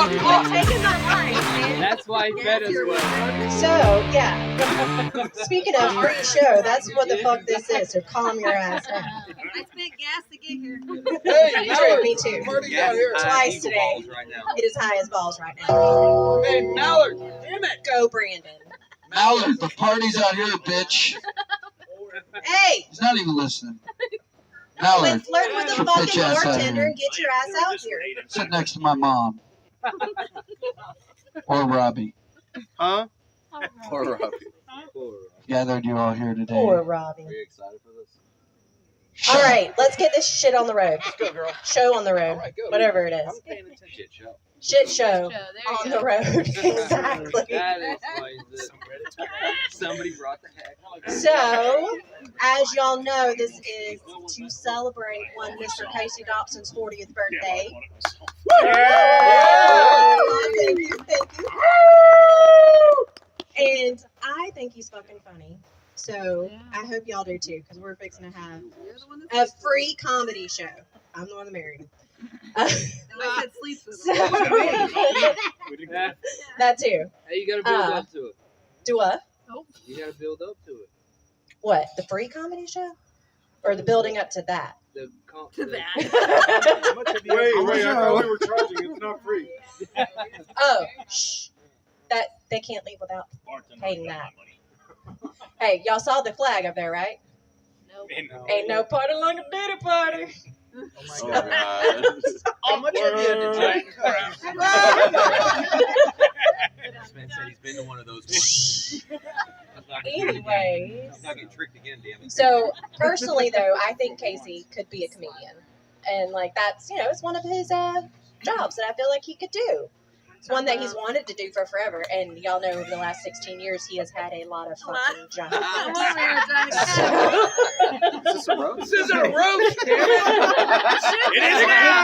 taking my life, man. That's why he fed us well. So, yeah. Speaking of free show, that's what the fuck this is. So calm your ass down. I spent gas to get here. Hey, True, me too. party's out here. Twice today. Balls right now. It is high as balls right now. Hey, Mallard, damn it. Go, Brandon. Mallard, the party's out here, bitch. Hey, He's not even listening. let's Mallard, flirt with the Bitch fucking ass out bartender here. and get your ass out here. sit next to my mom. Or Robbie. Huh? Poor Robbie. Gathered you all here today. Poor Robbie. Are you excited for this? All right, let's get this shit on the road. Let's go, girl. Show on the road. All right, go. Whatever it I'm is. paying attention. Show. Shit show There on you the go. road. Exactly. That is why somebody brought the heck. So, as y'all know, this is to celebrate one Mr. Casey Dopson's 40th birthday. Thank you. And I think he's fucking funny. So, I hope y'all do too, because we're fixing to have You're the one that a free comedy show. I'm the one that married him. I said sleeps with So, Yeah. that too. Hey, you gotta build up to it. Do what? You gotta build up to it. What? The free comedy show? Or the building up to that? to that. How much have you Wait, I thought we were charging. It's not free. Oh, shh. That they can't leave without paying that. Hey, y'all saw the flag up there, right? Nope. Ain't no party like a dinner party. Oh my God. How much have you had to drink? This man said he's been to one of those ones. Anyways. He's not getting tricked again, damn it. So personally, though, I think Casey could be a comedian, and like that's it's one of his jobs that I feel like he could do. It's one that he's wanted to do for forever, and y'all know over the last 16 years he has had a lot of fucking jobs. I'm over here trying to catch Is this a roast? This is a roast, damn It is now.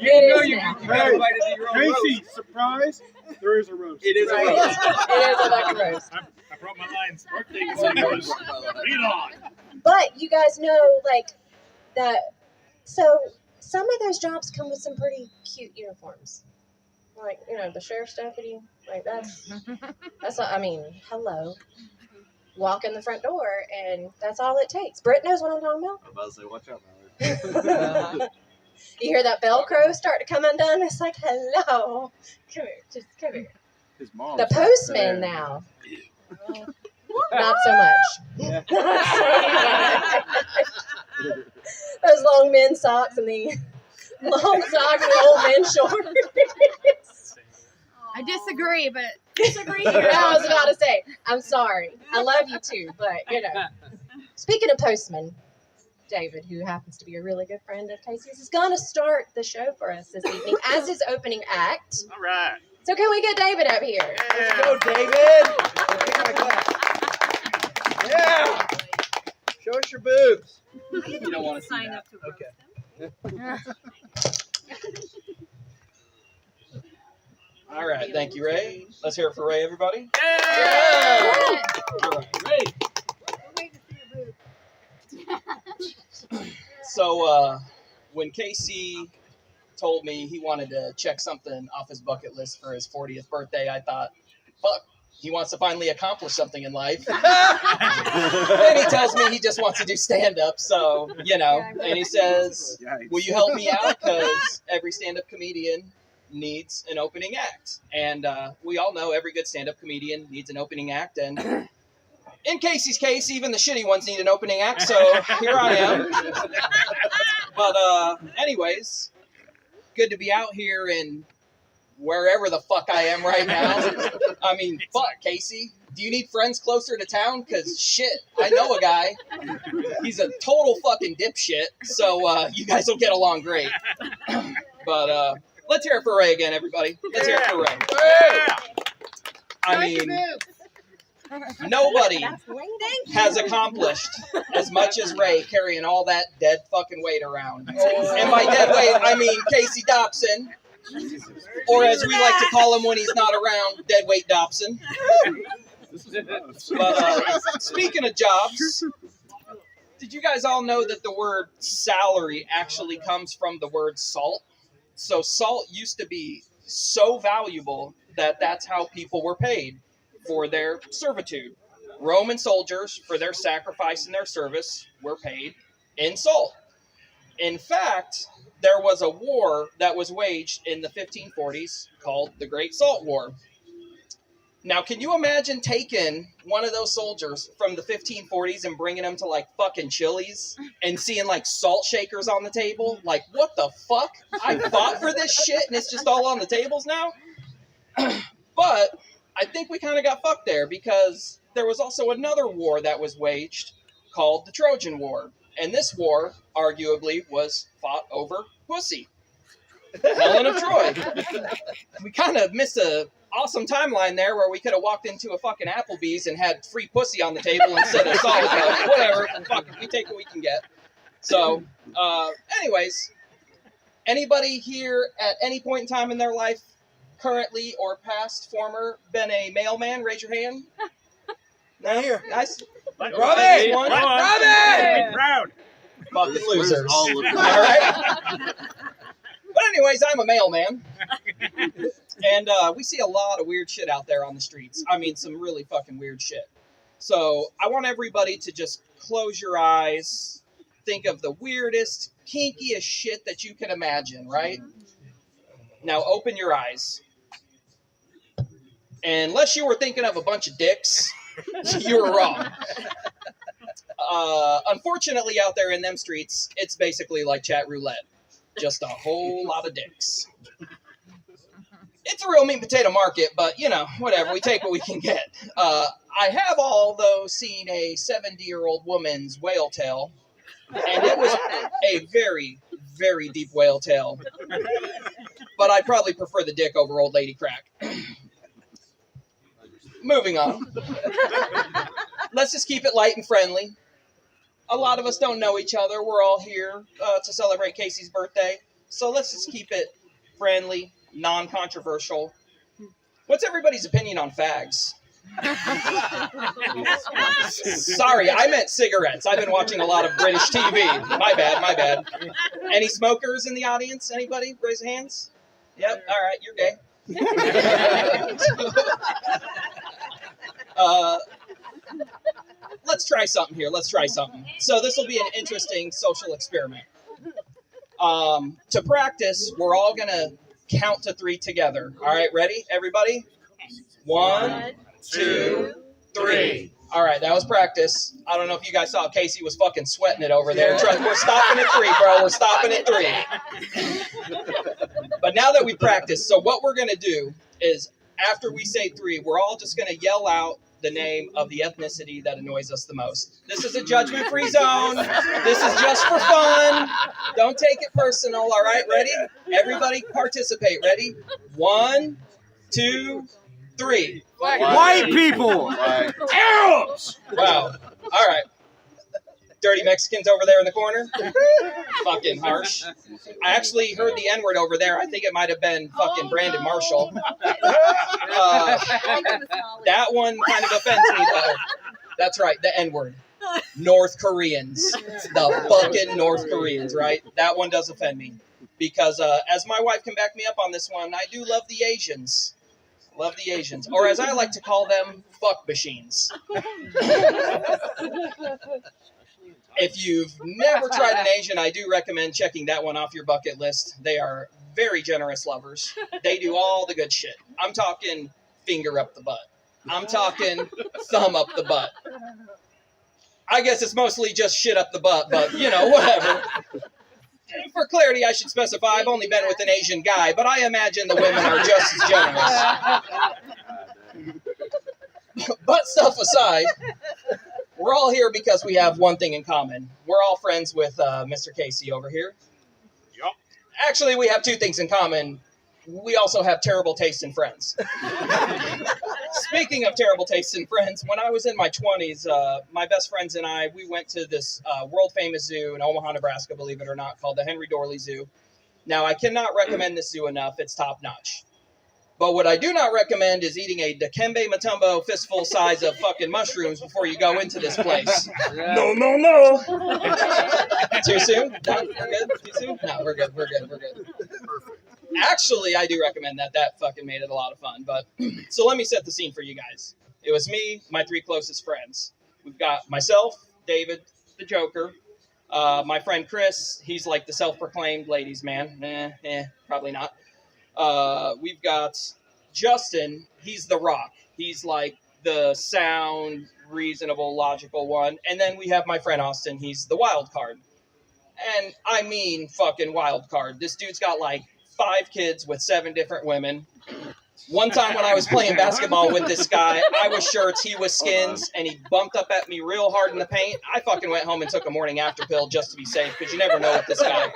It know is you now. got invited to your own roast. Casey, surprise! There is a roast. It is a Right. roast. It is a fucking roast. I brought my lines. Birthday goes. Read on. But you guys know, like, that. So some of those jobs come with some pretty cute uniforms. Like, the sheriff's deputy. Like, that's I mean, hello. Walk in the front door, and that's all it takes. Britt knows what I'm talking about. I'm about to say, watch out, Mallard. You hear that Velcro start to come undone? It's like, hello. Come here. Just come here. His mom. The postman now. Not so much. Those long men socks and the long socks and the old men shorts. I disagree, but Disagree here. I was about to say, I'm sorry. I love you too, but Speaking of postman, David, who happens to be a really good friend of Casey's, is going to start the show for us this evening as his opening act. All right. So can we get David up here? Let's go, David. Yeah. Show us your boobs. You don't want to see sign that. up to roast Okay. him. All right, thank you, Ray. Let's hear it for Ray, everybody. Yeah! All right, Ray. Wait to see your boobs. So, when Casey told me he wanted to check something off his bucket list for his 40th birthday, I thought, fuck, he wants to finally accomplish something in life. Then he tells me he just wants to do stand-up, so, and he says, will you help me out? Because every stand-up comedian needs an opening act. And we all know every good stand-up comedian needs an opening act, and in Casey's case, even the shitty ones need an opening act, so here I am. But anyways, good to be out here in wherever the fuck I am right now. I mean, fuck, Casey. Do you need friends closer to town? Because shit, I know a guy. He's a total fucking dipshit, so you guys will get along great. But let's hear it for Ray again, everybody. Let's hear it for Ray. I mean, nobody has accomplished as much as Ray carrying all that dead fucking weight around. And by dead weight, I mean Casey Dopson. Or as we like to call him when he's not around, Deadweight Dopson. But speaking of jobs, did you guys all know that the word salary actually comes from the word salt? So salt used to be so valuable that that's how people were paid for their servitude. Roman soldiers, for their sacrifice and their service, were paid in salt. In fact, there was a war that was waged in the 1540s called the Great Salt War. Now, can you imagine taking one of those soldiers from the 1540s and bringing them to, like, fucking Chili's and seeing, like, salt shakers on the table? Like, what the fuck? I fought for this shit and it's just all on the tables now? But I think we kind of got fucked there because there was also another war that was waged called the Trojan War. And this war, arguably, was fought over pussy. Helen of Troy. We kind of missed a awesome timeline there where we could have walked into a fucking Applebee's and had free pussy on the table instead of salt. But whatever, fuck it, we take what we can get. So, anyways, anybody here at any point in time in their life, currently or past, former, been a mailman? Raise your hand. No? Here. Nice. Robbie! One. Robbie! Be proud. Fucking losers. All of them. All right. But anyways, I'm a mailman. And we see a lot of weird shit out there on the streets. I mean, some really fucking weird shit. So I want everybody to just close your eyes, think of the weirdest, kinkiest shit that you can imagine, right? Now open your eyes. And unless you were thinking of a bunch of dicks, you were wrong. Unfortunately, out there in them streets, it's basically like chat roulette. Just a whole lot of dicks. It's a real meat and potato market, but, you know, whatever. We take what we can get. I have, although, seen a 70-year-old woman's whale tail, and it was a very, very deep whale tail. But I'd probably prefer the dick over old lady crack. Moving on. Let's just keep it light and friendly. A lot of us don't know each other. We're all here to celebrate Casey's birthday. So let's just keep it friendly, non-controversial. What's everybody's opinion on fags? Sorry, I meant cigarettes. I've been watching a lot of British TV. My bad. Any smokers in the audience? Anybody? Raise your hands. Yep, all right, you're gay. Let's try something here. So this will be an interesting social experiment. To practice, we're all going to count to 3 together. All right, ready, everybody? 1, 2, 3. All right, that was practice. I don't know if you guys saw Casey was fucking sweating it over there. We're stopping at 3, bro. We're stopping at 3. But now that we practiced, so what we're going to do is after we say 3, we're all just going to yell out the name of the ethnicity that annoys us the most. This is a judgment-free zone. This is just for fun. Don't take it personal, all right? Ready? Everybody participate. Ready? 1, 2, 3. White people! Arabs! Wow. All right. Dirty Mexicans over there in the corner. Fucking harsh. I actually heard the N-word over there. I think it might have been fucking Brandon Marshall. That one kind of offends me, though. That's right, the N-word. North Koreans. The fucking North Koreans, right? That one does offend me. Because as my wife can back me up on this one, I do love the Asians. Love the Asians. Or as I like to call them, fuck machines. If you've never tried an Asian, I do recommend checking that one off your bucket list. They are very generous lovers. They do all the good shit. I'm talking finger up the butt. I'm talking thumb up the butt. I guess it's mostly just shit up the butt, but, you know, whatever. For clarity, I should specify I've only been with an Asian guy, but I imagine the women are just as generous. But stuff aside, we're all here because we have one thing in common. We're all friends with Mr. Casey over here. Yup. Actually, we have 2 things in common. We also have terrible taste in friends. Speaking of terrible taste in friends, when I was in my 20s, my best friends and I, we went to this world-famous zoo in Omaha, Nebraska, believe it or not, called the Henry Dorley Zoo. Now, I cannot recommend this zoo enough. It's top-notch. But what I do not recommend is eating a Dikembe Mutombo fistful size of fucking mushrooms before you go into this place. No. Too soon? No, we're good? Too soon? No, we're good. Perfect. Actually, I do recommend that. That fucking made it a lot of fun. But so let me set the scene for you guys. It was me, my 3 closest friends. We've got myself, David, the Joker, my friend Chris. He's like the self-proclaimed ladies' man. Probably not. We've got Justin. He's the Rock. He's like the sound, reasonable, logical one. And then we have my friend Austin. He's the wild card. And I mean fucking wild card. This dude's got like 5 kids with 7 different women. One time when I was playing basketball with this guy, I was shirts, he was skins, and he bumped up at me real hard in the paint. I fucking went home and took a morning after pill just to be safe, because you never know with this guy.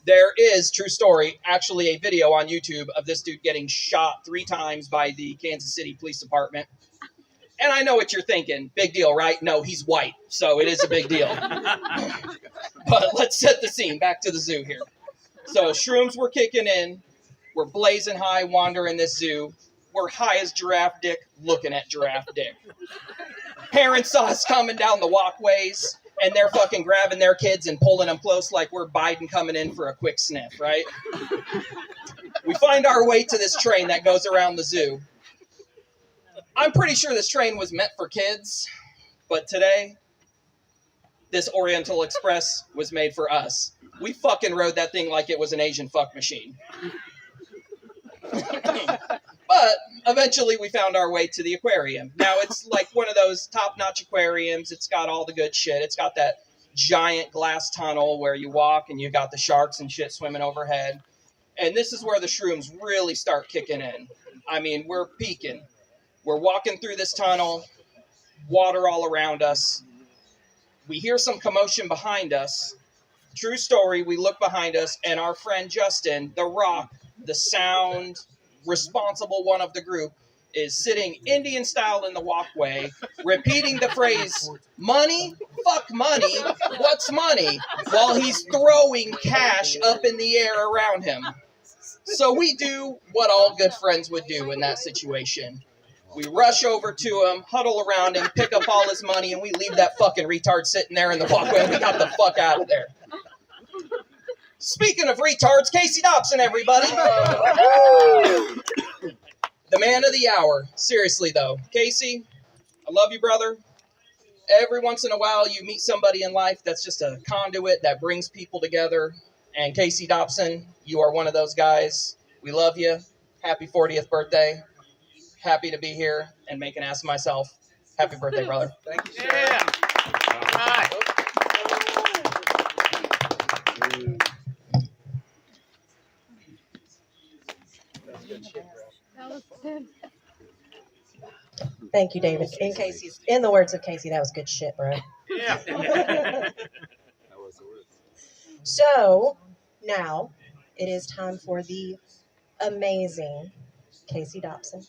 There is, true story, actually a video on YouTube of this dude getting shot 3 times by the Kansas City Police Department. And I know what you're thinking. Big deal, right? No, he's white, so it is a big deal. But let's set the scene. Back to the zoo here. So shrooms were kicking in. We're blazing high, wandering this zoo. We're high as giraffe dick, looking at giraffe dick. Parents saw us coming down the walkways, and they're fucking grabbing their kids and pulling them close like we're Biden coming in for a quick sniff, right? We find our way to this train that goes around the zoo. I'm pretty sure this train was meant for kids, but today, this Oriental Express was made for us. We fucking rode that thing like it was an Asian fuck machine. But eventually we found our way to the aquarium. Now it's like one of those top-notch aquariums. It's got all the good shit. It's got that giant glass tunnel where you walk and you got the sharks and shit swimming overhead. And this is where the shrooms really start kicking in. I mean, we're peaking. We're walking through this tunnel, water all around us. We hear some commotion behind us. True story, we look behind us, and our friend Justin, the Rock, the sound responsible one of the group, is sitting Indian style in the walkway, repeating the phrase, "Money? Fuck money. What's money?" while he's throwing cash up in the air around him. So we do what all good friends would do in that situation. We rush over to him, huddle around him, pick up all his money, and we leave that fucking retard sitting there in the walkway, and we got the fuck out of there. Speaking of retards, Casey Dopson, everybody. The man of the hour. Seriously, though. Casey, I love you, brother. Every once in a while, you meet somebody in life that's just a conduit that brings people together. And Casey Dopson, you are one of those guys. We love you. Happy 40th birthday. Happy to be here and make an ass of myself. Happy birthday, brother. Thank you, sir. Yeah. All right. That was good. Thank you, David. In the words of Casey, that was good shit, bro. Yeah. That was the word. So now it is time for the amazing Casey Dopson.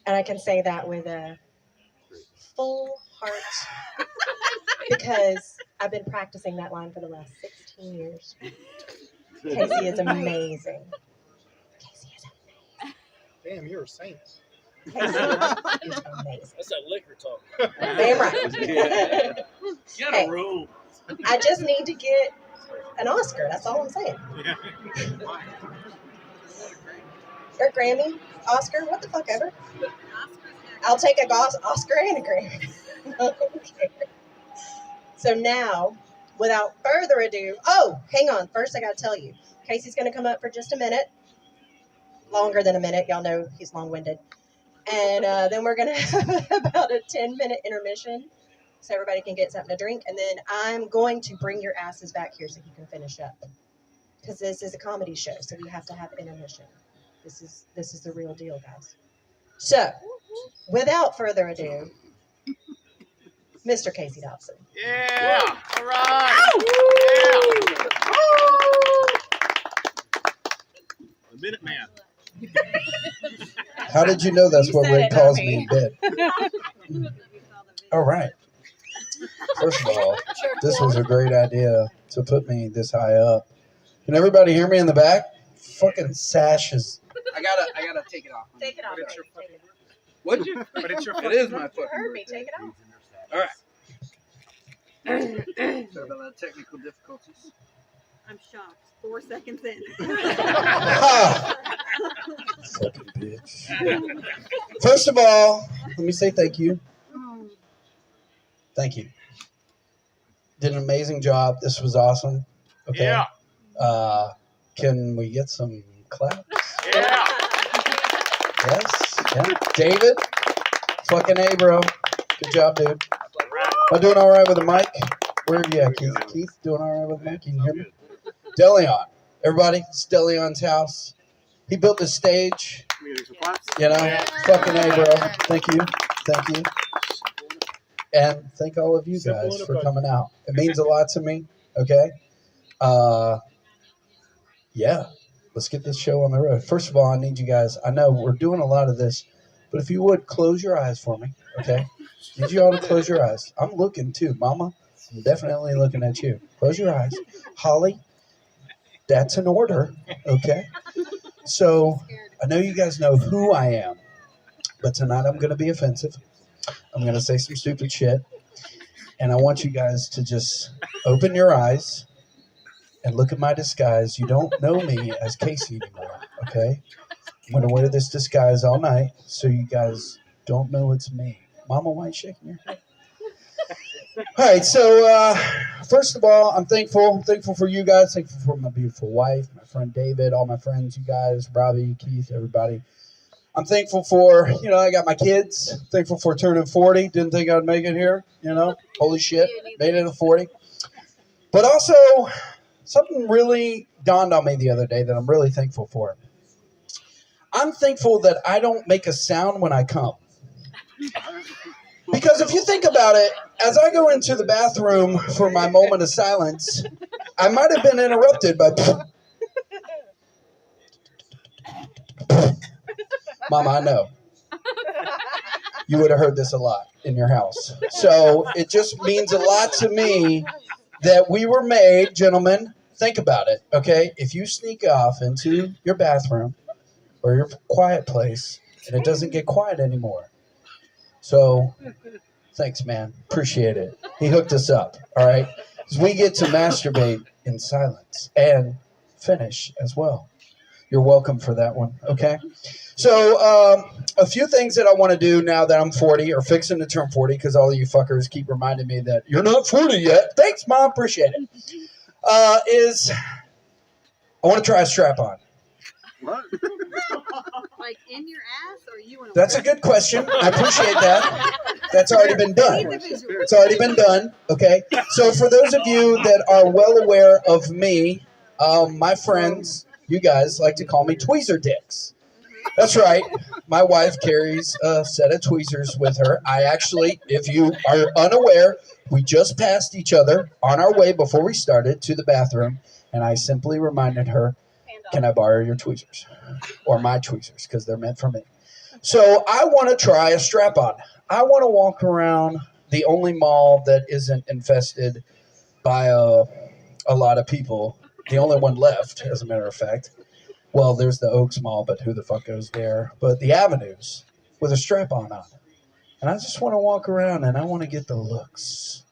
And I can say that with a full heart because I've been practicing that line for the last 16 years. Casey is amazing. Casey is amazing. Damn, you're a saint. Casey is amazing. That's that liquor talk. Damn right. Get Hey. a room. I just need to get an Oscar. That's all I'm saying. Or Grammy, Oscar, what the fuck ever. I'll take a Oscar and a Grammy. Okay. So now, without further ado, oh, hang on. First, I got to tell you, Casey's going to come up for just a minute. Longer than a minute. Y'all know he's long-winded. And then we're going to have about a 10-minute intermission so everybody can get something to drink. And then I'm going to bring your asses back here so you can finish up. Because this is a comedy show, so we have to have intermission. This is the real deal, guys. So, without further ado, Mr. Casey Dopson. Yeah. All right. Yeah. The Minute Man. How did you know that's You what said Rick it, not calls me. me in bed? All right. First of all, this was a great idea to put me this high up. Can everybody hear me in the back? Fucking sash is. I gotta take it off. Take it off. But it's your Take it. Would you? But it's your It is my You fucking heard me. birthday. Take it off. All right. Sorry about that technical difficulties. I'm shocked. 4 seconds in. Ha! Fucking bitch. First of all, let me say thank you. Thank you. Did an amazing job. This was awesome. Okay. Yeah. Can we get some claps? Yeah. Yes. Yeah. David. Fucking A, bro. Good job, dude. Am I doing all right with the mic? Where are you at, Keith? Keith, doing all right with the mic? Can you hear me? Deleon. Everybody, it's Deleon's house. He built the stage. You know, fucking A, bro. Thank you. Thank you. And thank all of you guys for coming out. It means a lot to me. Okay? Yeah. Let's get this show on the road. First of all, I need you guys. I know we're doing a lot of this, but if you would, close your eyes for me. Okay? Need you all to close your eyes. I'm looking too. Mama, I'm definitely looking at you. Close your eyes. Holly, that's an order. Okay? So, I know you guys know who I am, but tonight I'm going to be offensive. I'm going to say some stupid shit. And I want you guys to just open your eyes and look at my disguise. You don't know me as Casey anymore, okay? I'm going to wear this disguise all night so you guys don't know it's me. Mama, why are you shaking your head? All right, so first of all, I'm thankful. I'm thankful for you guys. Thankful for my beautiful wife, my friend David, all my friends, you guys, Robbie, Keith, everybody. I'm thankful for, I got my kids. Thankful for turning 40. Didn't think I'd make it here, Holy shit, made it to 40. But also, something really dawned on me the other day that I'm really thankful for. I'm thankful that I don't make a sound when I come. Because if you think about it, as I go into the bathroom for my moment of silence, I might have been interrupted by... Mama, I know. You would have heard this a lot in your house. So it just means a lot to me that we were made, gentlemen, think about it, okay? If you sneak off into your bathroom or your quiet place and it doesn't get quiet anymore. So thanks, man. Appreciate it. He hooked us up, all right? Because we get to masturbate in silence and finish as well. You're welcome for that one, okay? So a few things that I want to do now that I'm 40 or fixing to turn 40 because all of you fuckers keep reminding me that you're not 40 yet. Thanks, Mom. Appreciate it. Is I want to try a strap-on. What? Like in your ass or you in a That's a good question. I appreciate that. That's already been done. It's already been done, okay? So for those of you that are well aware of me, my friends, you guys like to call me tweezer dicks. That's right. My wife carries a set of tweezers with her. I actually, if you are unaware, we just passed each other on our way before we started to the bathroom, and I simply reminded her, can I borrow your tweezers? Or my tweezers, because they're meant for me. So I want to try a strap-on. I want to walk around the only mall that isn't infested by a lot of people. The only one left, as a matter of fact. Well, there's the Oaks Mall, but who the fuck goes there? But the Avenues with a strap-on on. And I just want to walk around and I want to get the looks.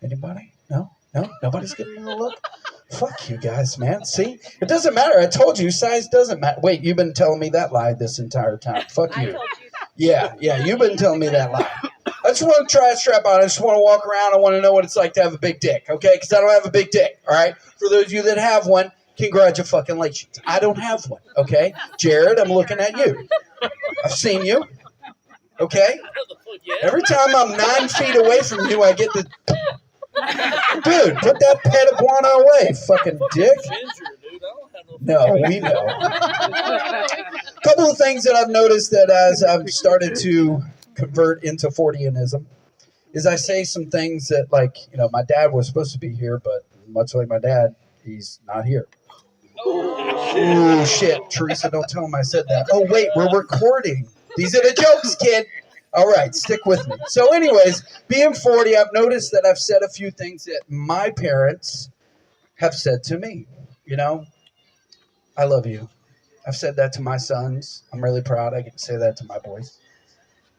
Anybody? No? No? Nobody's getting the look? Fuck you guys, man. See? It doesn't matter. I told you, size doesn't matter. Wait, you've been telling me that lie this entire time. Fuck you. Yeah, you've been telling me that lie. I just want to try a strap-on. I just want to walk around. I want to know what it's like to have a big dick, okay? Because I don't have a big dick, all right? For those of you that have one, congratulations. I don't have one, okay? Jared, I'm looking at you. I've seen you, okay? Every time I'm 9 feet away from you, I get the... Dude, put that pet iguana away, fucking dick. No, we know. A couple of things that I've noticed that as I've started to convert into 40-anism is I say some things that, like, my dad was supposed to be here, but much like my dad, he's not here. Oh, shit. Teresa, don't tell him I said that. Oh, wait, we're recording. These are the jokes, kid. All right, stick with me. So anyways, being 40, I've noticed that I've said a few things that my parents have said to me. I love you. I've said that to my sons. I'm really proud I get to say that to my boys.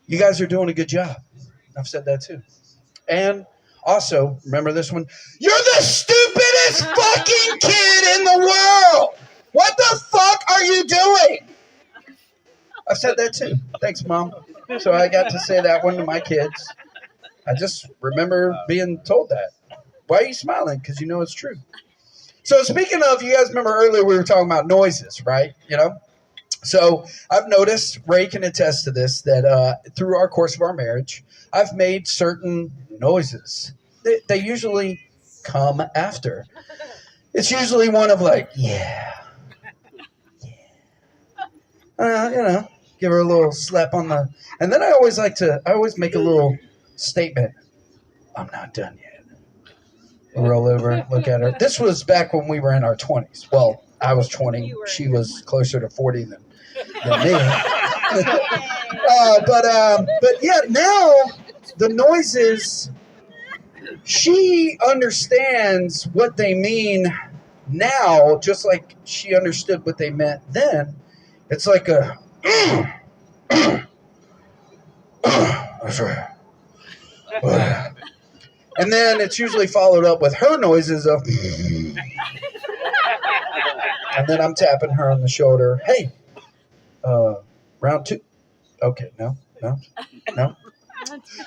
You guys are doing a good job. I've said that too. And also, remember this one? You're the stupidest Dumbest fucking kid in the world. What the fuck are you doing? I've said that too. Thanks, Mom. So I got to say that one to my kids. I just remember being told that. Why are you smiling? Because you know it's true. So speaking of, you guys remember earlier we were talking about noises, right? You know? So I've noticed, Ray can attest to this, that through our course of our marriage, I've made certain noises. They usually come after. It's usually one of like, yeah. You know, give her a little slap on the, and then I always make a little statement. I'm not done yet. Roll over, look at her. This was back when we were in our 20s. Well, I was 20. She was closer to 40 than me. But yeah, now the noises, she understands what they mean now, just like she understood what they meant then. It's like a, that's right. And then it's usually followed up with her noises of, and then I'm tapping her on the shoulder. Hey, round two. Okay, no.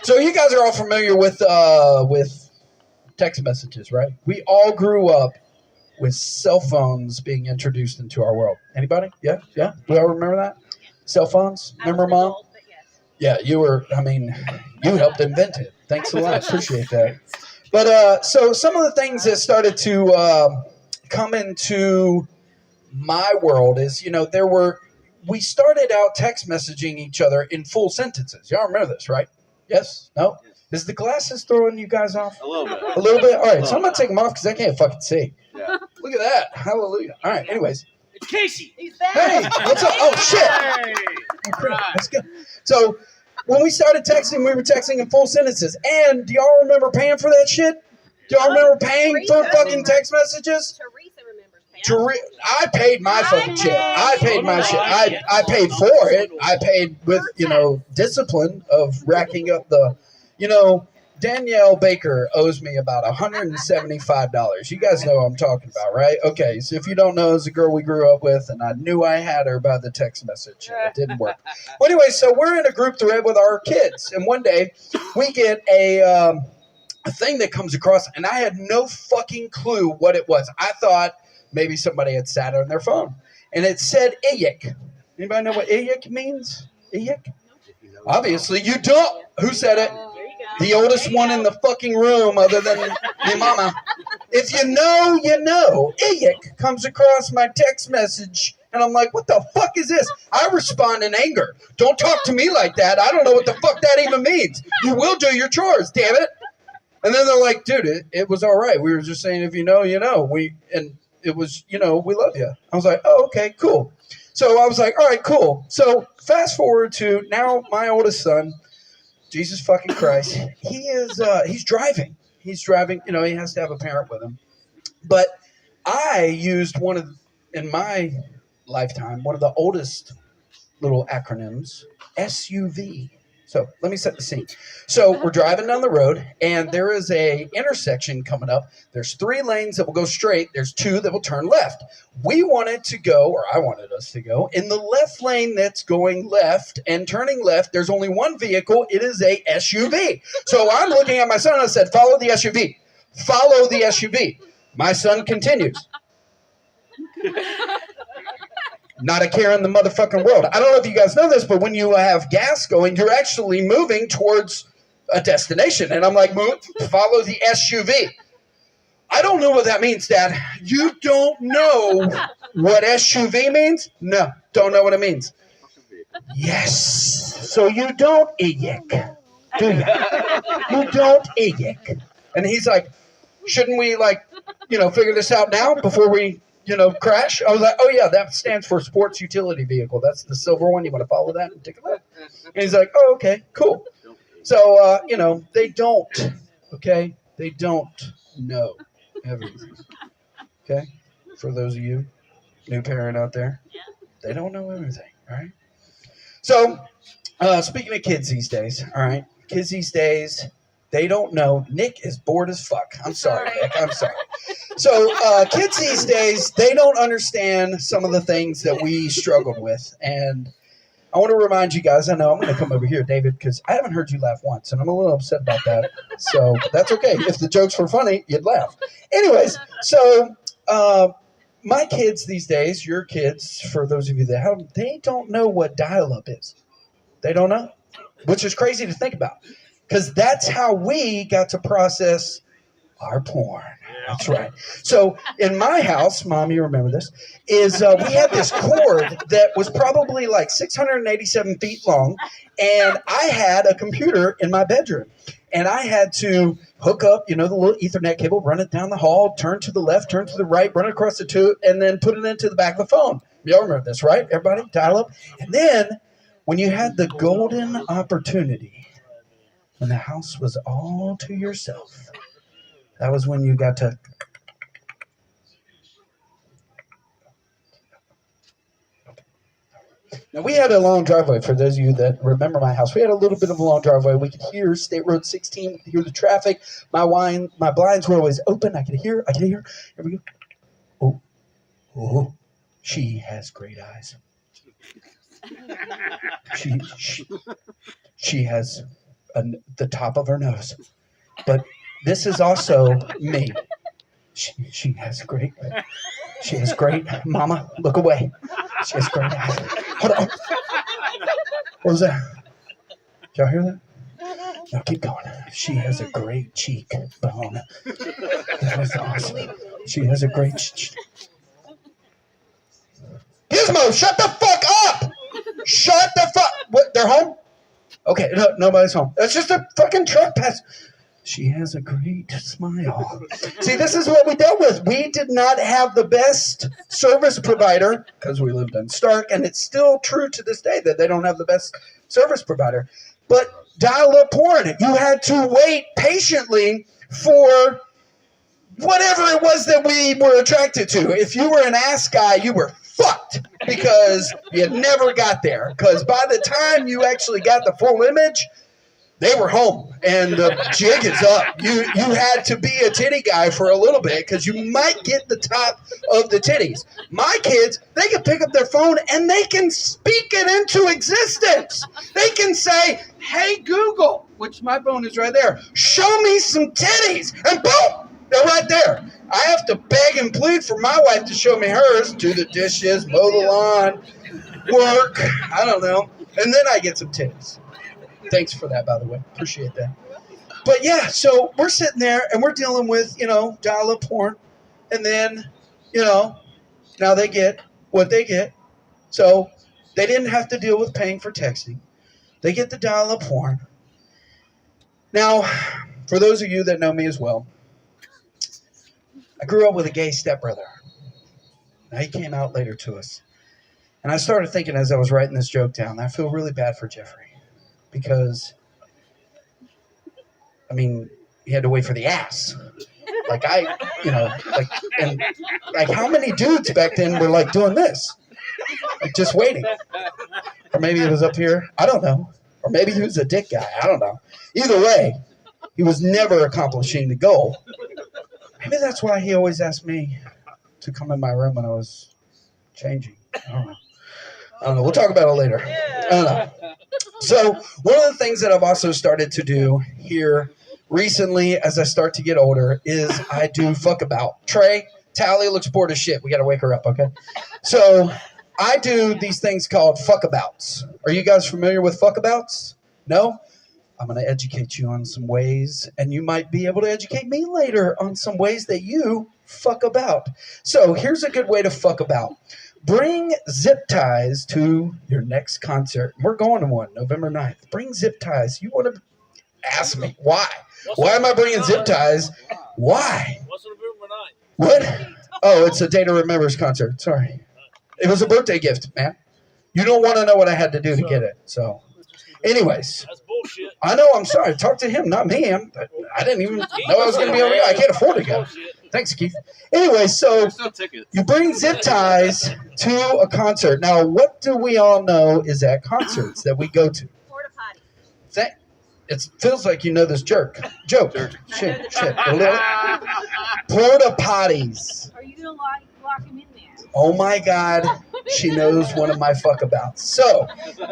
So you guys are all familiar with text messages, right? We all grew up with cell phones being introduced into our world. Anybody? Yeah? We all remember that? Cell phones? Remember, Mom? Yeah, you helped invent it. Thanks a lot. Appreciate that. But so some of the things that started to come into my world is, we started out text messaging each other in full sentences. Y'all remember this, right? Yes? No? Is the glasses throwing you guys off? A little bit. A little bit? All right, so I'm going to take them off because I can't fucking see. Yeah. Look at that. Hallelujah. All right, anyways. It's Casey. He's back. Hey, what's up? Oh, shit. Hey. That's good. So when we started texting, we were texting in full sentences. And do y'all remember paying for that shit? Do y'all remember paying for fucking text messages? Teresa remembers. I paid my fucking shit. I paid my shit. I paid for it. I paid with, discipline of racking up the, Danielle Baker owes me about $175. You guys know what I'm talking about, right? Okay, so if you don't know, it's a girl we grew up with, and I knew I had her by the text message, and it didn't work. Well, anyway, so we're in a group thread with our kids, and one day we get a thing that comes across, and I had no fucking clue what it was. I thought maybe somebody had sat on their phone, and it said "iyik." Anybody know what "iyik" means? "Iyik"? Obviously, you don't. Who said it? The oldest one in the fucking room other than your mama. If you know, you know. "Iyik" comes across my text message, and I'm like, what the fuck is this? I respond in anger. Don't talk to me like that. I don't know what the fuck that even means. You will do your chores, damn it. And then they're like, dude, it was all right. We were just saying, if you know, you know. And it was, we love you. I was like, oh, okay, cool. So I was like, all right, cool. So fast forward to now my oldest son, Jesus fucking Christ. He's driving. He's driving. He has to have a parent with him. But I used in my lifetime, one of the oldest little acronyms, SUV. So let me set the scene. So we're driving down the road, and there is a intersection coming up. There's 3 lanes that will go straight. There's 2 that will turn left. I wanted us to go, in the left lane that's going left and turning left. There's only one vehicle. It is a SUV. So I'm looking at my son, and I said, follow the SUV. Follow the SUV. My son continues. Not a care in the motherfucking world. I don't know if you guys know this, but when you have gas going, you're actually moving towards a destination. And I'm like, follow the SUV. I don't know what that means, Dad. You don't know what SUV means? No, don't know what it means. Yes. So you don't iyik, do you? You don't iyik. And he's like, shouldn't we figure this out now before we crash? I was like, oh yeah, that stands for sports utility vehicle. That's the silver one. You want to follow that and take a look? And he's like, oh, okay, cool. So, they don't, okay? They don't know everything, okay? For those of you, new parent out there, they don't know everything, all right? So, speaking of kids these days, all right? Kids these days, They don't know. Nick is bored as fuck. I'm sorry, Nick. I'm sorry. So kids these days, they don't understand some of the things that we struggled with. And I want to remind you guys, I know I'm going to come over here, David, because I haven't heard you laugh once, and I'm a little upset about that. So that's okay. If the jokes were funny, you'd laugh. Anyways, so my kids these days, your kids, for those of you that have them, they don't know what dial-up is. They don't know, which is crazy to think about, because that's how we got to process our porn. That's right. So in my house, Mom, you remember this, is we had this cord that was probably like 687 feet long, and I had a computer in my bedroom. And I had to hook up, the little Ethernet cable, run it down the hall, turn to the left, turn to the right, run across the tube, and then put it into the back of the phone. Y'all remember this, right? Everybody? Dial up. And then when you had the golden opportunity, when the house was all to yourself, that was when you got to... Now, we had a long driveway, for those of you that remember my house. We had a little bit of a long driveway. We could hear State Road 16. We could hear the traffic. My blinds were always open. I could hear. Here we go. Oh, she has great eyes. She has the top of her nose. But this is also me. She has great... Mama, look away. She has great eyes. Hold on. What was that? Did y'all hear that? No, keep going. She has a great cheekbone. That is awesome. She has a great... Gizmo, shut the fuck up! Shut the fuck... What, they're home? Okay, no, nobody's home. That's just a fucking truck pass. She has a great smile. See, this is what we dealt with. We did not have the best service provider because we lived in Stark, and it's still true to this day that they don't have the best service provider. But dial-up porn, you had to wait patiently for whatever it was that we were attracted to. If you were an ass guy, you were fucked because you never got there. Because by the time you actually got the full image, they were home, and the jig is up. You had to be a titty guy for a little bit because you might get the top of the titties. My kids, they can pick up their phone and they can speak it into existence. They can say, hey, Google, which my phone is right there, show me some titties, and boom, they're right there. I have to beg and plead for my wife to show me hers, do the dishes, mow the lawn, work, I don't know, and then I get some titties. Thanks for that, by the way. Appreciate that. But yeah, so we're sitting there and we're dealing with, dial-up porn. And then, now they get what they get. So they didn't have to deal with paying for texting. They get the dial-up porn. Now, for those of you that know me as well, I grew up with a gay stepbrother. Now, he came out later to us. And I started thinking as I was writing this joke down, I feel really bad for Jeffrey. Because, he had to wait for the ass. And how many dudes back then were doing this? Just waiting. Or maybe it was up here. I don't know. Or maybe he was a dick guy. I don't know. Either way, he was never accomplishing the goal. Maybe that's why he always asked me to come in my room when I was changing. I don't know. We'll talk about it later. I don't know. So one of the things that I've also started to do here recently as I start to get older is I do fuck about. Trey, Tally looks bored as shit. We got to wake her up, okay? So I do these things called fuckabouts. Are you guys familiar with fuckabouts? No? I'm going to educate you on some ways, and you might be able to educate me later on some ways that you fuck about. So here's a good way to fuck about. Bring zip ties to your next concert. We're going to one, November 9th. Bring zip ties. You want to ask me why? Why am I bringing zip ties? Why? What's November 9th? What? Oh, it's a Day to Remember's concert. Sorry. It was a birthday gift, man. You don't want to know what I had to do to get it. So, anyways. That's bullshit. I know. I'm sorry. Talk to him, not me. I didn't even know I was going to be able to go. I can't afford to go. Thanks, Keith. Anyway, so you bring zip ties to a concert. Now, what do we all know is at concerts that we go to? Porta potty. It feels like you know this joke. Shit. Porta potties. Are you gonna lock him in there? Oh my God, she knows one of my fuck abouts. So,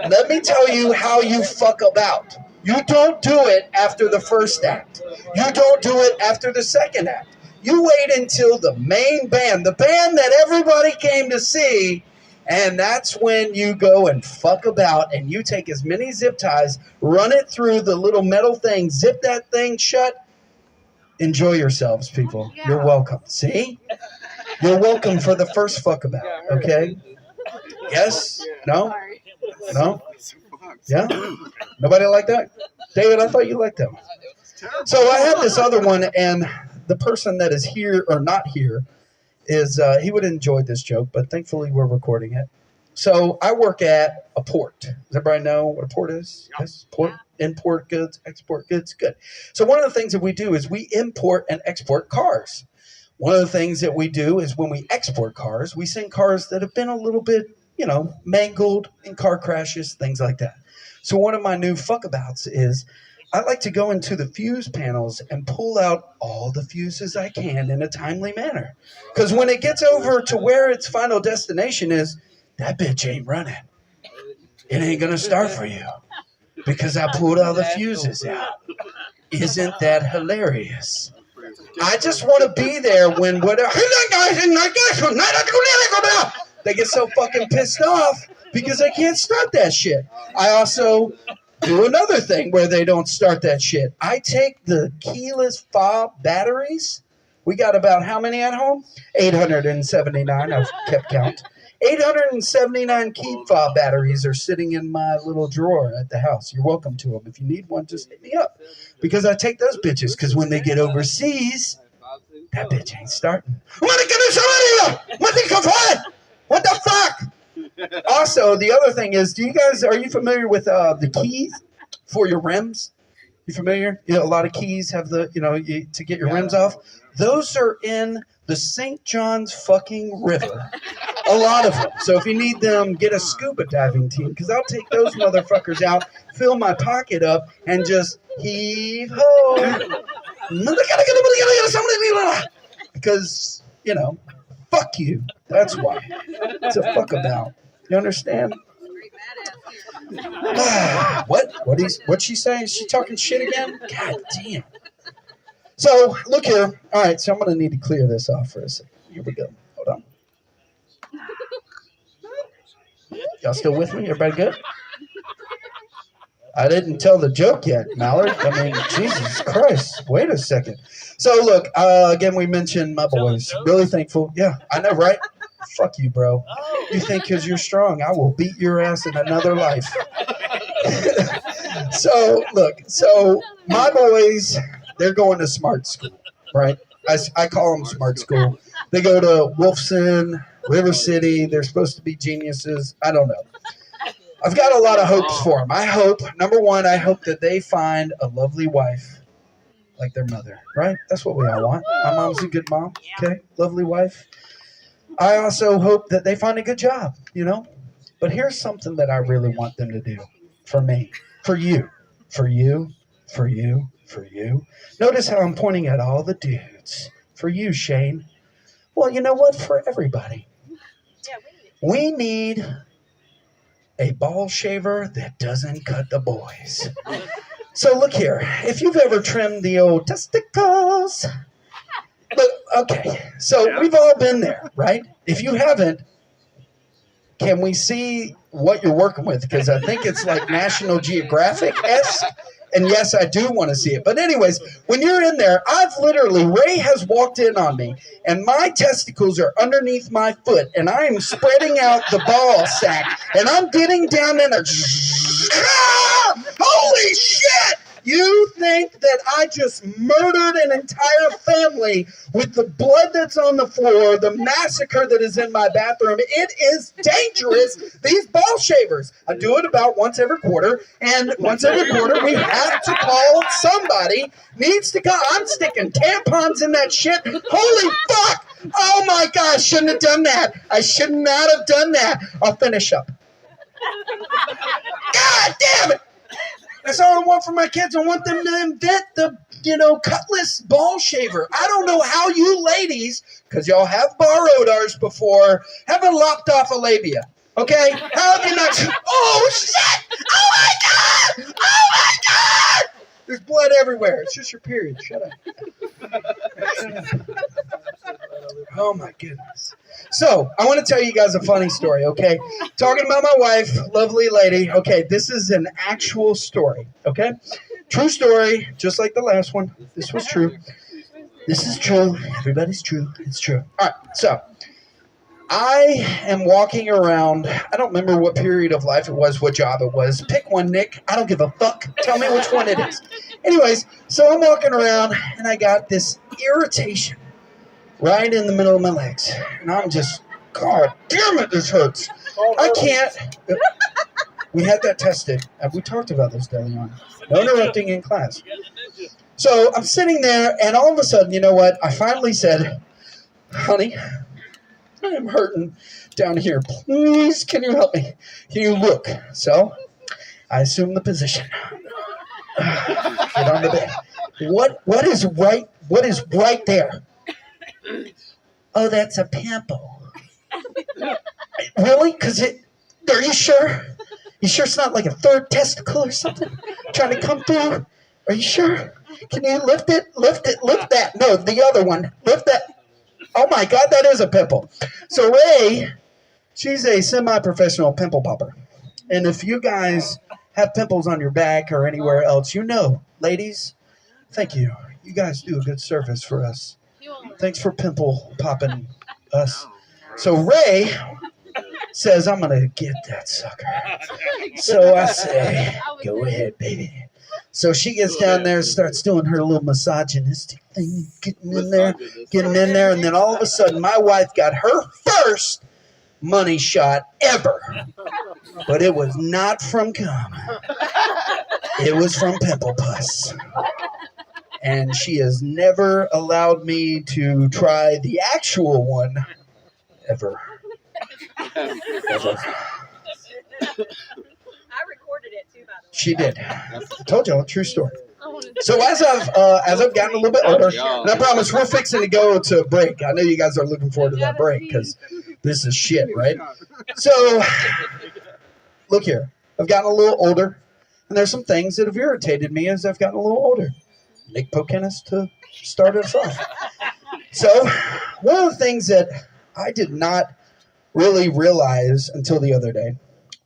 let me tell you how you fuck about. You don't do it after the first act. You don't do it after the second act. You wait until the main band, the band that everybody came to see, and that's when you go and fuck about and you take as many zip ties, run it through the little metal thing, zip that thing shut. Enjoy yourselves, people. You're welcome. See? You're welcome for the first fuck about, okay? Yes? No? No? Yeah? Nobody like that? David, I thought you liked that one. So I have this other one, and the person that is here or not here is, he would enjoy this joke, but thankfully we're recording it. So I work at a port. Does everybody know what a port is? Yes? Port, import goods, export goods, good. So one of the things that we do is we import and export cars. One of the things that we do is when we export cars, we send cars that have been a little bit, mangled in car crashes, things like that. So one of my new fuckabouts is I like to go into the fuse panels and pull out all the fuses I can in a timely manner. Because when it gets over to where its final destination is, that bitch ain't running. It ain't going to start for you because I pulled all the fuses out. Isn't that hilarious? I just want to be there when whatever they get so fucking pissed off because I can't start that shit. I also do another thing where they don't start that shit. I take the keyless fob batteries. We got about how many at home? 879. I've kept count. 879 key fob batteries are sitting in my little drawer at the house. You're welcome to them. If you need one, just hit me up. Because I take those bitches, because when they get overseas, that bitch ain't starting. What the fuck? Also, the other thing is, are you familiar with the keys for your rims? You familiar? A lot of keys have to get your rims off. Those are in the St. John's fucking river. A lot of them. So if you need them, get a scuba diving team, because I'll take those motherfuckers out, fill my pocket up, and just heave ho. Because, fuck you. That's why. It's a fuck about. You understand? What'd she say? Is she talking shit again? God damn. So, look here. All right, so I'm going to need to clear this off for a second. Here we go. Hold on. Y'all still with me? Everybody good? I didn't tell the joke yet, Mallard. I mean, Jesus Christ. Wait a second. So, look, again, we mentioned my boys. Really thankful. Yeah, I know, right? Fuck you, bro. You think because you're strong, I will beat your ass in another life. So, look, my boys, they're going to smart school, right? I call them smart school. They go to Wolfson, River City. They're supposed to be geniuses. I don't know. I've got a lot of hopes for them. Number one, I hope that they find a lovely wife like their mother, right? That's what we all want. My mom's a good mom, okay? Lovely wife. I also hope that they find a good job, But here's something that I really want them to do for me, for you. Notice how I'm pointing at all the dudes. For you, Shane. Well, you know what? For everybody. We need a ball shaver that doesn't cut the boys. So look here. If you've ever trimmed the old testicles. Look, okay. So we've all been there, right? If you haven't, can we see what you're working with? Because I think it's like National Geographic-esque. And yes, I do want to see it. But anyways, when you're in there, Ray has walked in on me, and my testicles are underneath my foot, and I am spreading out the ball sack, and I'm getting down in a... Holy shit! You think that I just murdered an entire family with the blood that's on the floor, the massacre that is in my bathroom? It is dangerous, these ball shavers. I do it about once every quarter, and once every quarter we have to call somebody. I'm sticking tampons in that shit. Holy fuck! Oh my God, I shouldn't have done that. I should not have done that. I'll finish up. God damn it! That's all I want for my kids. I want them to invent the, cutlass ball shaver. I don't know how you ladies, because y'all have borrowed ours before, haven't lopped off a labia. Okay? How have you not? Oh, shit! Oh, my God! Oh, my God! There's blood everywhere. It's just your period. Shut up. Oh, my goodness. So, I want to tell you guys a funny story, okay? Talking about my wife, lovely lady. Okay, this is an actual story, okay? True story, just like the last one. This was true. This is true. Everybody's true. It's true. All right, so I am walking around. I don't remember what period of life it was, what job it was. Pick one, Nick. I don't give a fuck. Tell me which one it is. Anyways, so I'm walking around, and I got this irritation right in the middle of my legs. And I'm just, God damn it, this hurts. I can't. We had that tested. We talked about this, Delion. No interrupting in class. So I'm sitting there, and all of a sudden, you know what? I finally said, honey, I am hurting down here. Please, can you help me? Can you look? So I assume the position. Get on the bed. What is right there? Oh, that's a pimple. Really? Are you sure? You sure it's not like a third testicle or something trying to come through? Are you sure? Can you lift it? Lift that. No, the other one. Lift that. Oh my God, that is a pimple. So Ray, she's a semi-professional pimple popper. And if you guys have pimples on your back or anywhere else, ladies, thank you. You guys do a good service for us. Thanks for pimple popping us. So Ray says, I'm going to get that sucker. So I say, go ahead, baby. So she gets down there and starts doing her little misogynistic thing, getting in there. And then all of a sudden, my wife got her first money shot ever. But it was not from cum. It was from pimple pus. And she has never allowed me to try the actual one ever. Ever. I recorded it too, by the way. She did. I told y'all, true story. So as I've gotten a little bit older, and I promise we're fixing to go to break. I know you guys are looking forward to that break because this is shit, right? So look here, I've gotten a little older, and there's some things that have irritated me as I've gotten a little older. Nick Pokenis to start us off. So one of the things that I did not really realize until the other day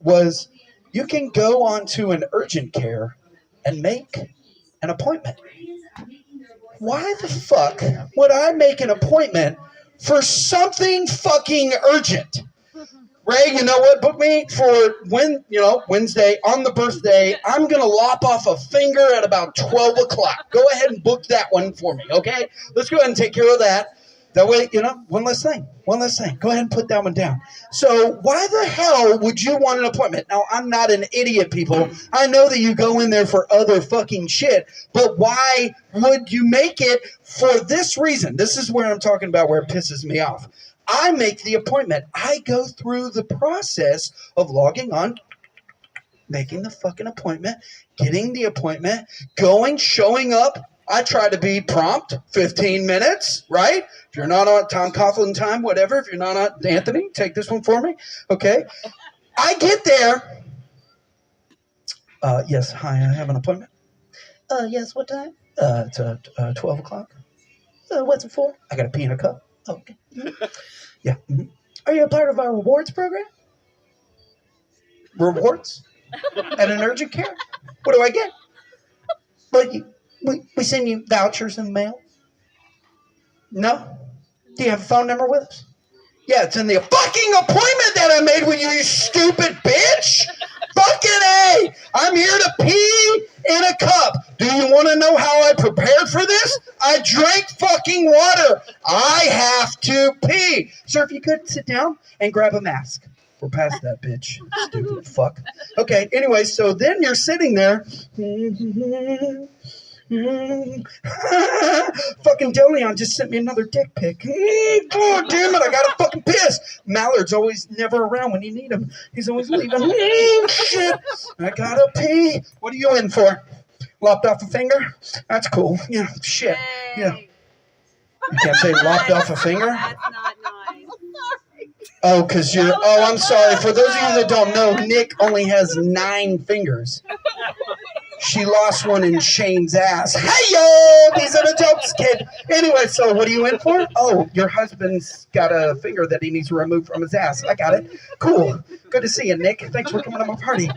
was you can go onto an urgent care and make an appointment. Why the fuck would I make an appointment for something fucking urgent? Ray, you know what? Book me for Wednesday on the birthday. I'm going to lop off a finger at about 12 o'clock. Go ahead and book that one for me, okay? Let's go ahead and take care of that. That way, one less thing. Go ahead and put that one down. So why the hell would you want an appointment? Now, I'm not an idiot, people. I know that you go in there for other fucking shit, but why would you make it for this reason? This is where I'm talking about where it pisses me off. I make the appointment. I go through the process of logging on, making the fucking appointment, getting the appointment, showing up. I try to be prompt, 15 minutes, right? If you're not on Tom Coughlin time, whatever. If you're not on Anthony, take this one for me. Okay. I get there. Yes, hi, I have an appointment. Yes, what time? It's 12 o'clock. What's it for? I got to pee in a cup. Oh, okay. Yeah. Mm-hmm. Are you a part of our rewards program? Rewards? At an urgent care? What do I get? Well, we send you vouchers in the mail. No? Do you have a phone number with us? Yeah, it's in the fucking appointment that I made with you, you stupid bitch! Fucking A! I'm here to pee in a cup. Do you want to know how I prepared for this? I drank fucking water. I have to pee. Sir, if you could sit down and grab a mask. We're past that, bitch. Stupid fuck. Okay, anyway, so then you're sitting there. Fucking Delion just sent me another dick pic. God damn it, I gotta fucking piss. Mallard's always never around when you need him. He's always leaving. Shit, I gotta pee. What are you in for? Lopped off a finger? That's cool. Yeah, shit. Yeah. You can't say lopped off a finger? That's not nice. Oh, because you're... Oh, I'm sorry. For those of you that don't know, Nick only has 9 fingers. She lost one in Shane's ass. Hey, yo! These are the jokes, kid. Anyway, so what are you in for? Oh, your husband's got a finger that he needs to remove from his ass. I got it. Cool. Good to see you, Nick. Thanks for coming to my party.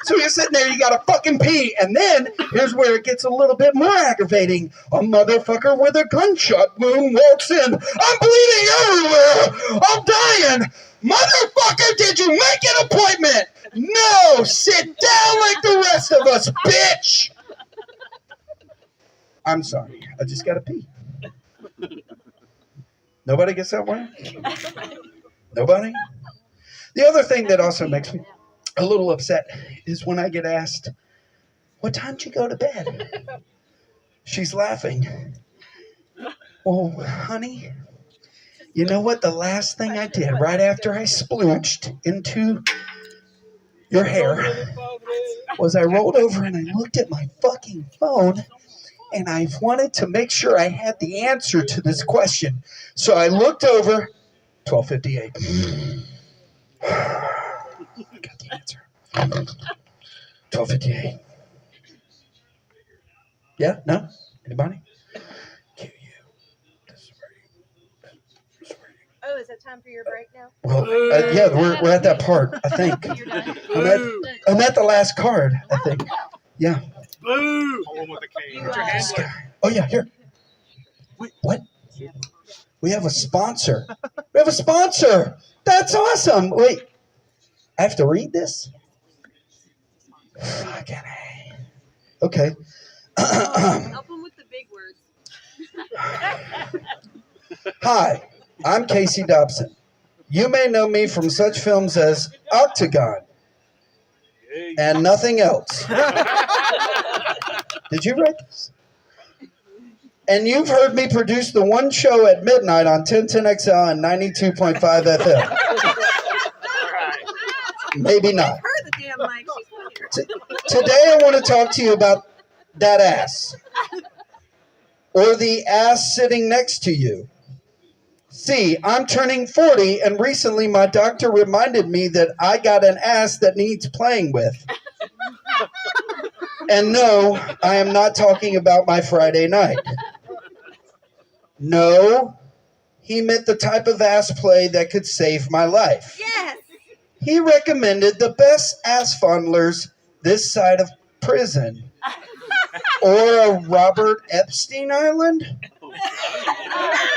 So you're sitting there, you got to fucking pee. And then, here's where it gets a little bit more aggravating. A motherfucker with a gunshot wound walks in. I'm bleeding everywhere. I'm dying. Motherfucker, did you make an appointment? No, sit down like the rest of us, bitch. I'm sorry. I just got to pee. Nobody gets that one? Nobody? The other thing that also makes me a little upset is when I get asked, what time did you go to bed? She's laughing. Well, honey, you know what? The last thing I did right after I splooched into your hair was I rolled over and I looked at my fucking phone and I wanted to make sure I had the answer to this question. So I looked over, 12:58. I got the answer. 12:58. Yeah? No? Anybody? Oh, is it time for your break now? Well, yeah, we're at that part, I think. I'm at the last card, I think. Yeah. Boo! With a K. Put your hands up. Oh, yeah, here. Wait, what? We have a sponsor. We have a sponsor. That's awesome. Wait, I have to read this? Fucking A. Okay. Help them with the big words. Hi, I'm Casey Dopson. You may know me from such films as Octagon and nothing else. Did you write this? And you've heard me produce the one show at midnight on 1010XL and 92.5 FM. Maybe not. Her the damn mic. She's Today I want to talk to you about that ass. Or the ass sitting next to you. See, I'm turning 40 and recently my doctor reminded me that I got an ass that needs playing with. And no, I am not talking about my Friday night. No, he meant the type of ass play that could save my life. Yes. He recommended the best ass fondlers this side of prison. Or a Robert Epstein Island?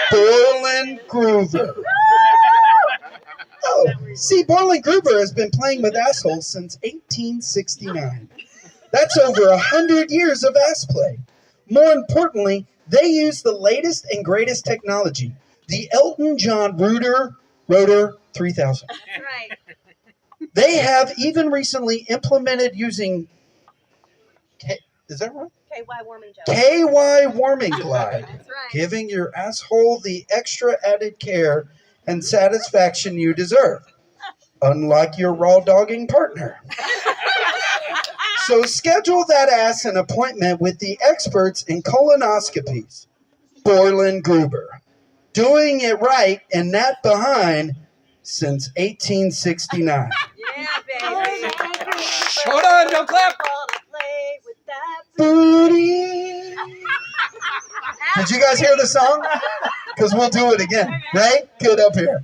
Borland Groover. Oh, see, Borland Groover has been playing with assholes since 1869. That's over 100 years of ass play. More importantly, they use the latest and greatest technology, the Elton John Rotor 3000. That's right. They have even recently implemented using, is that right? KY warming gel. KY Warming Glide, That's right. giving your asshole the extra added care and satisfaction you deserve, unlike your raw dogging partner. So schedule that ass an appointment with the experts in colonoscopies, Borland Gruber, doing it right and not behind since 1869. Yeah, baby. Hold on, don't clap. Booty. Did you guys hear the song? Because we'll do it again, right? Good up here.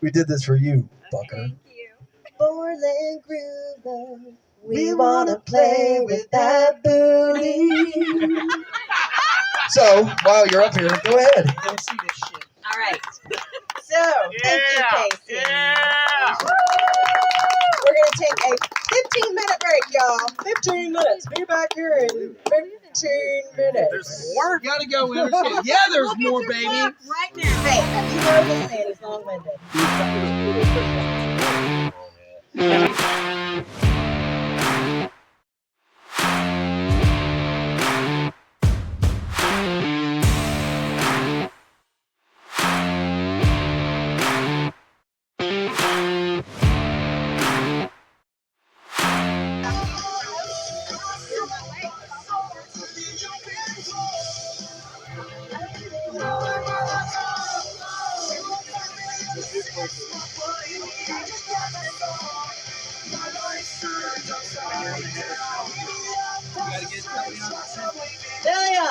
We did this for you, fucker. Thank you. Borland Groover, we wanna play with that booty. So, while you're up here, go ahead. All right. So, thank you, Casey. Yeah! We're gonna take a 15-minute break, y'all. 15 minutes. Be back here in 15 minutes. There's more. Gotta go, Anderson. Yeah, there's We'll get more, your baby. clap right now. Hey, you know this man is long-winded.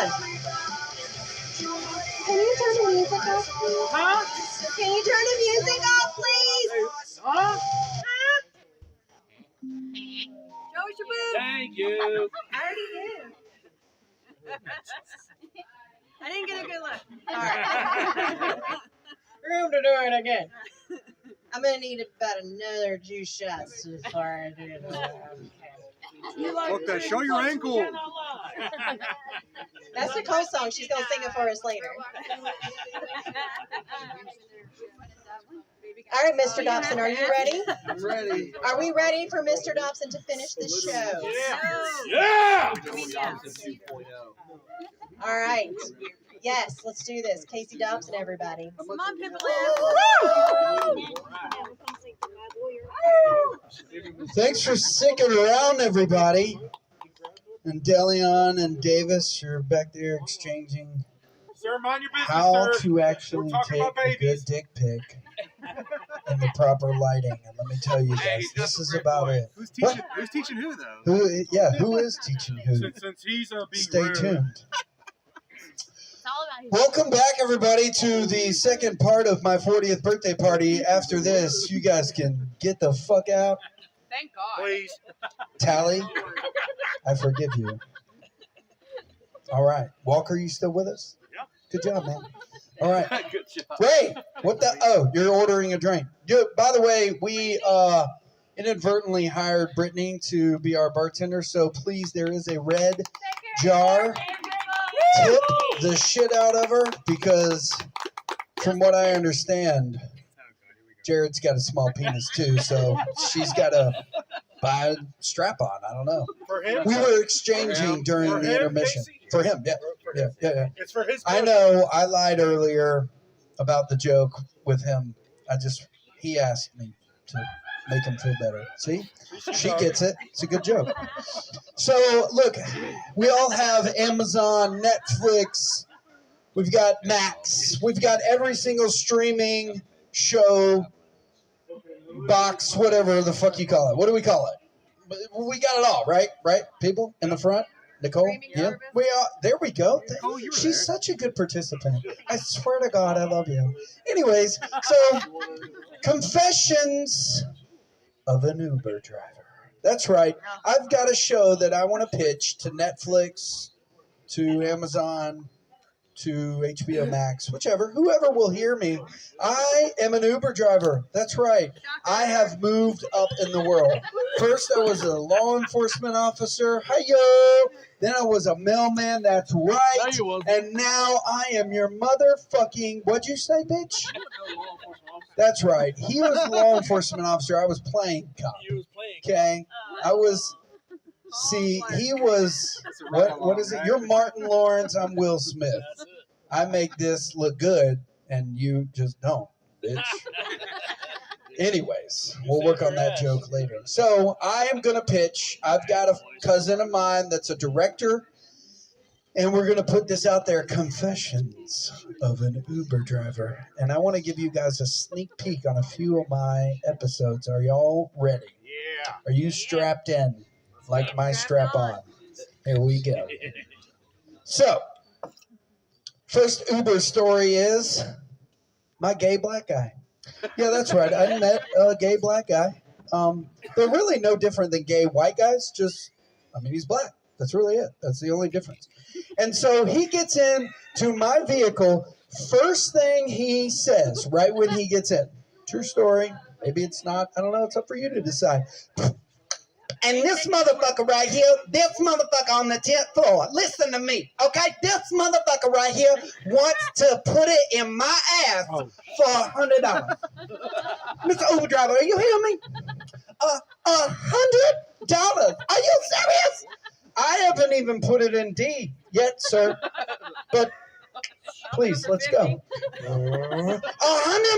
on. Can you turn the music off, please? Huh? Can you turn the music off, please? Huh? Show us your boob. Thank you. I already did. I didn't get a good look. All right. Room to do it again. I'm gonna need about another juice shot before I do that. You like Look, show your ankle. That's Nicole's song. She's gonna sing it for us later. All right, Mr. Dobson, are you ready? I'm ready. Are we ready for Mr. Dobson to finish the show? Yeah. All right. Yes, let's do this. Casey Dobson, everybody. Come on, Pimple. Thanks for sticking around, everybody. And Delion and Davis, you're back there exchanging Sir, mind your business, how sir. to actually We're talking take about a good babies. dick pic in the proper lighting. And let me tell you guys, this is about it. Who's teaching who though? Who is teaching who? Since he's being Stay rude. tuned. It's all about his Welcome back, everybody, to the second part of my 40th birthday party. After this, you guys can get the fuck out. Thank God. Please. Tally, I forgive you. All right. Walker, you still with us? Yeah. Good job, man. All right. Good job. Ray, what the? Oh, you're ordering a drink. By the way, we inadvertently hired Brittany to be our bartender, so please, there is a red jar. Tip the shit out of her because, from what I understand, Jared's got a small penis too, so she's got to buy a strap on. I don't know. For him? We were exchanging during For the him, intermission. Casey? For him, yeah. It's for his I know I lied earlier about the joke with him. He asked me to make him feel better. See? She gets it. It's a good joke. So, look, we all have Amazon, Netflix, we've got Max, we've got every single streaming show, box, whatever the fuck you call it. What do we call it? We got it all, right? Right, people in the front? Nicole? Streaming Yeah. service? There we go. Nicole, you were She's there. such a good participant. I swear to God, I love you. Anyways, so confessions of an Uber driver. That's right. I've got a show that I want to pitch to Netflix, to Amazon, to HBO Max, whoever will hear me. I am an Uber driver. That's right. I have moved up in the world. First, I was a law enforcement officer. Hi-yo. Then I was a mailman. That's right. And now I am your motherfucking, what'd you say, bitch? That's right. He was a law enforcement officer. I was playing cop. Okay? I was, see, he was, what is it? You're Martin Lawrence. I'm Will Smith. I make this look good, and you just don't, bitch. Anyways, we'll work on that joke later. So I am going to pitch. I've got a cousin of mine that's a director, and we're going to put this out there, Confessions of an Uber Driver. And I want to give you guys a sneak peek on a few of my episodes. Are y'all ready? Yeah. Are you strapped in like my strap on? Here we go. So, first Uber story is my gay black guy. Yeah, that's right. I met a gay black guy. They're really no different than gay white guys. He's black. That's really it. That's the only difference. And so he gets into my vehicle. First thing he says right when he gets in. True story. Maybe it's not. I don't know. It's up for you to decide. And this motherfucker right here, this motherfucker on the 10th floor, listen to me, okay? This motherfucker right here wants to put it in my ass for $100. Mr. Uber driver, are you hearing me? $100? Are you serious? I haven't even put it in D yet, sir. But please, let's go. $100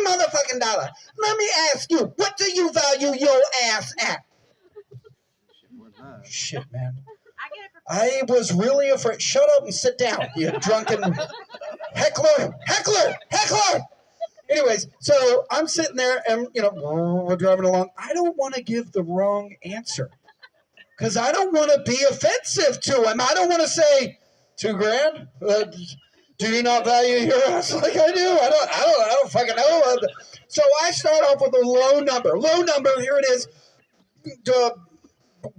motherfucking dollars. Let me ask you, what do you value your ass at? Shit, man. I was really afraid. Shut up and sit down, you drunken heckler. Anyways, so I'm sitting there and, we're driving along. I don't want to give the wrong answer because I don't want to be offensive to him. I don't want to say, $2,000? Do you not value your house like I do? I don't fucking know. So I start off with a low number. Low number, here it is.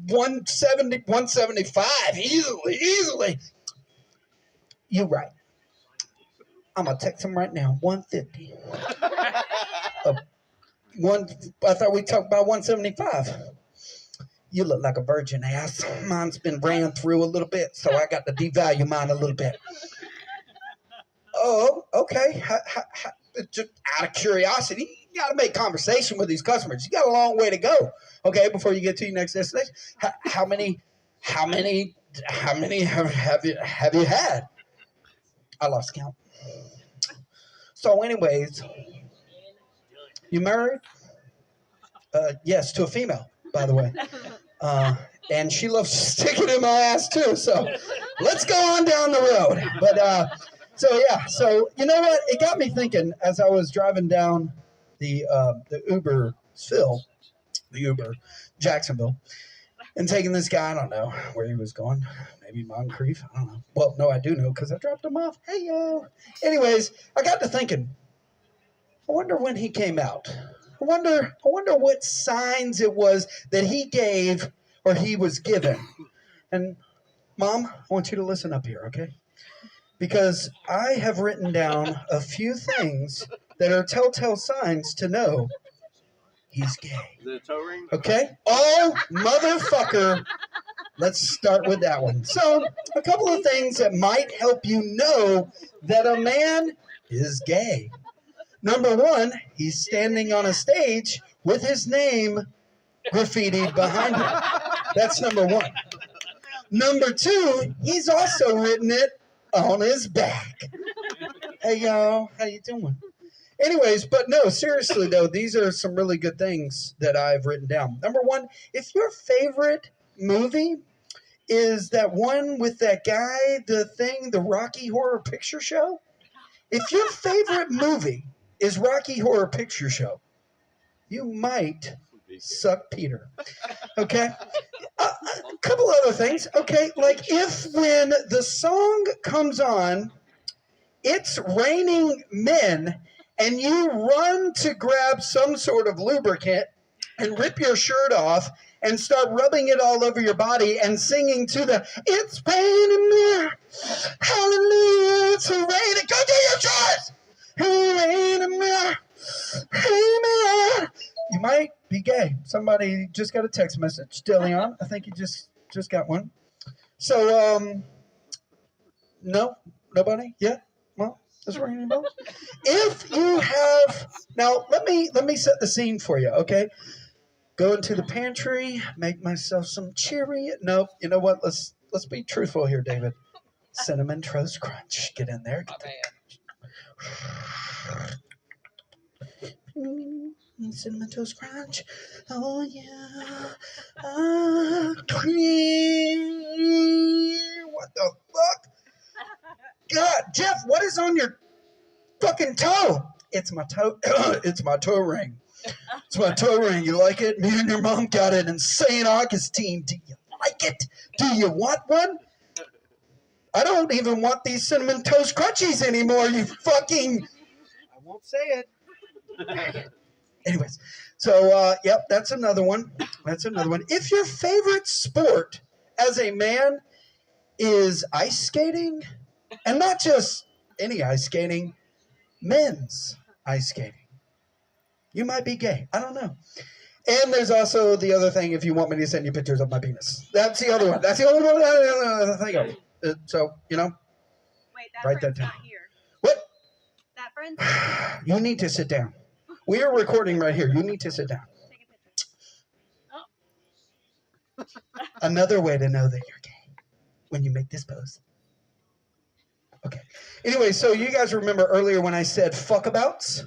170, 175, easily. You're right. I'm gonna text him right now. 150. I thought we talked about 175. You look like a virgin ass. Mine's been ran through a little bit, so I got to devalue mine a little bit. Oh, okay. Just out of curiosity, you got to make conversation with these customers. You got a long way to go, okay, before you get to your next destination. How many have you had? I lost count. So, anyways, you married? Yes, to a female, by the way. And she loves sticking in my ass too. So let's go on down the road. But so you know what? It got me thinking as I was driving down the Uber Jacksonville, and taking this guy. I don't know where he was going. Maybe Moncrief. I don't know. Well, no, I do know because I dropped him off. Hey yo. Anyways, I got to thinking. I wonder when he came out. I wonder what signs it was that he gave or he was given. And Mom, I want you to listen up here, okay? Because I have written down a few things that are telltale signs to know he's gay. The toe ring? Okay? Oh, motherfucker. Let's start with that one. So, a couple of things that might help you know that a man is gay. Number one, he's standing on a stage with his name graffitied behind him. That's number one. Number two, he's also written it on his back. Hey, y'all, how you doing? Anyways, but no, seriously, though, these are some really good things that I've written down. Number one, if your favorite movie is that one with that guy, the Rocky Horror Picture Show, if your favorite movie is Rocky Horror Picture Show, you might suck Peter. Okay? A couple other things. Okay, like if when the song comes on, it's raining men, and you run to grab some sort of lubricant and rip your shirt off and start rubbing it all over your body and singing to the "It's raining men, hallelujah, it's raining." Go do your chores. Raining men, amen. You might be gay. Somebody just got a text message. DeLeon, I think you just got one. So, no, nobody yet. Well, is there anybody? If you have, now let me set the scene for you. Okay, go into the pantry, make myself some cherry. No, you know what? Let's be truthful here, David. Cinnamon Toast Crunch. Get in there. Cinnamon Toast Crunch. Oh yeah. Cream. What the fuck? God, Jeff, what is on your fucking toe? It's my toe. It's my toe ring. It's my toe ring. You like it? Me and your mom got it in St. Augustine. Do you like it? Do you want one? I don't even want these Cinnamon Toast Crunchies anymore, you fucking... I won't say it. Anyways, so, yep, that's another one. That's another one. If your favorite sport as a man is ice skating, and not just any ice skating, men's ice skating, you might be gay. I don't know. And there's also the other thing, if you want me to send you pictures of my penis. That's the other one. That's the only one I think of. So, you know, Wait, that write that friend's down. not here. What? That friend's You need to sit down. We are recording right here. You need to sit down. take a picture. Another way to know that you're gay, when you make this pose. Okay. Anyway, so you guys remember earlier when I said fuckabouts?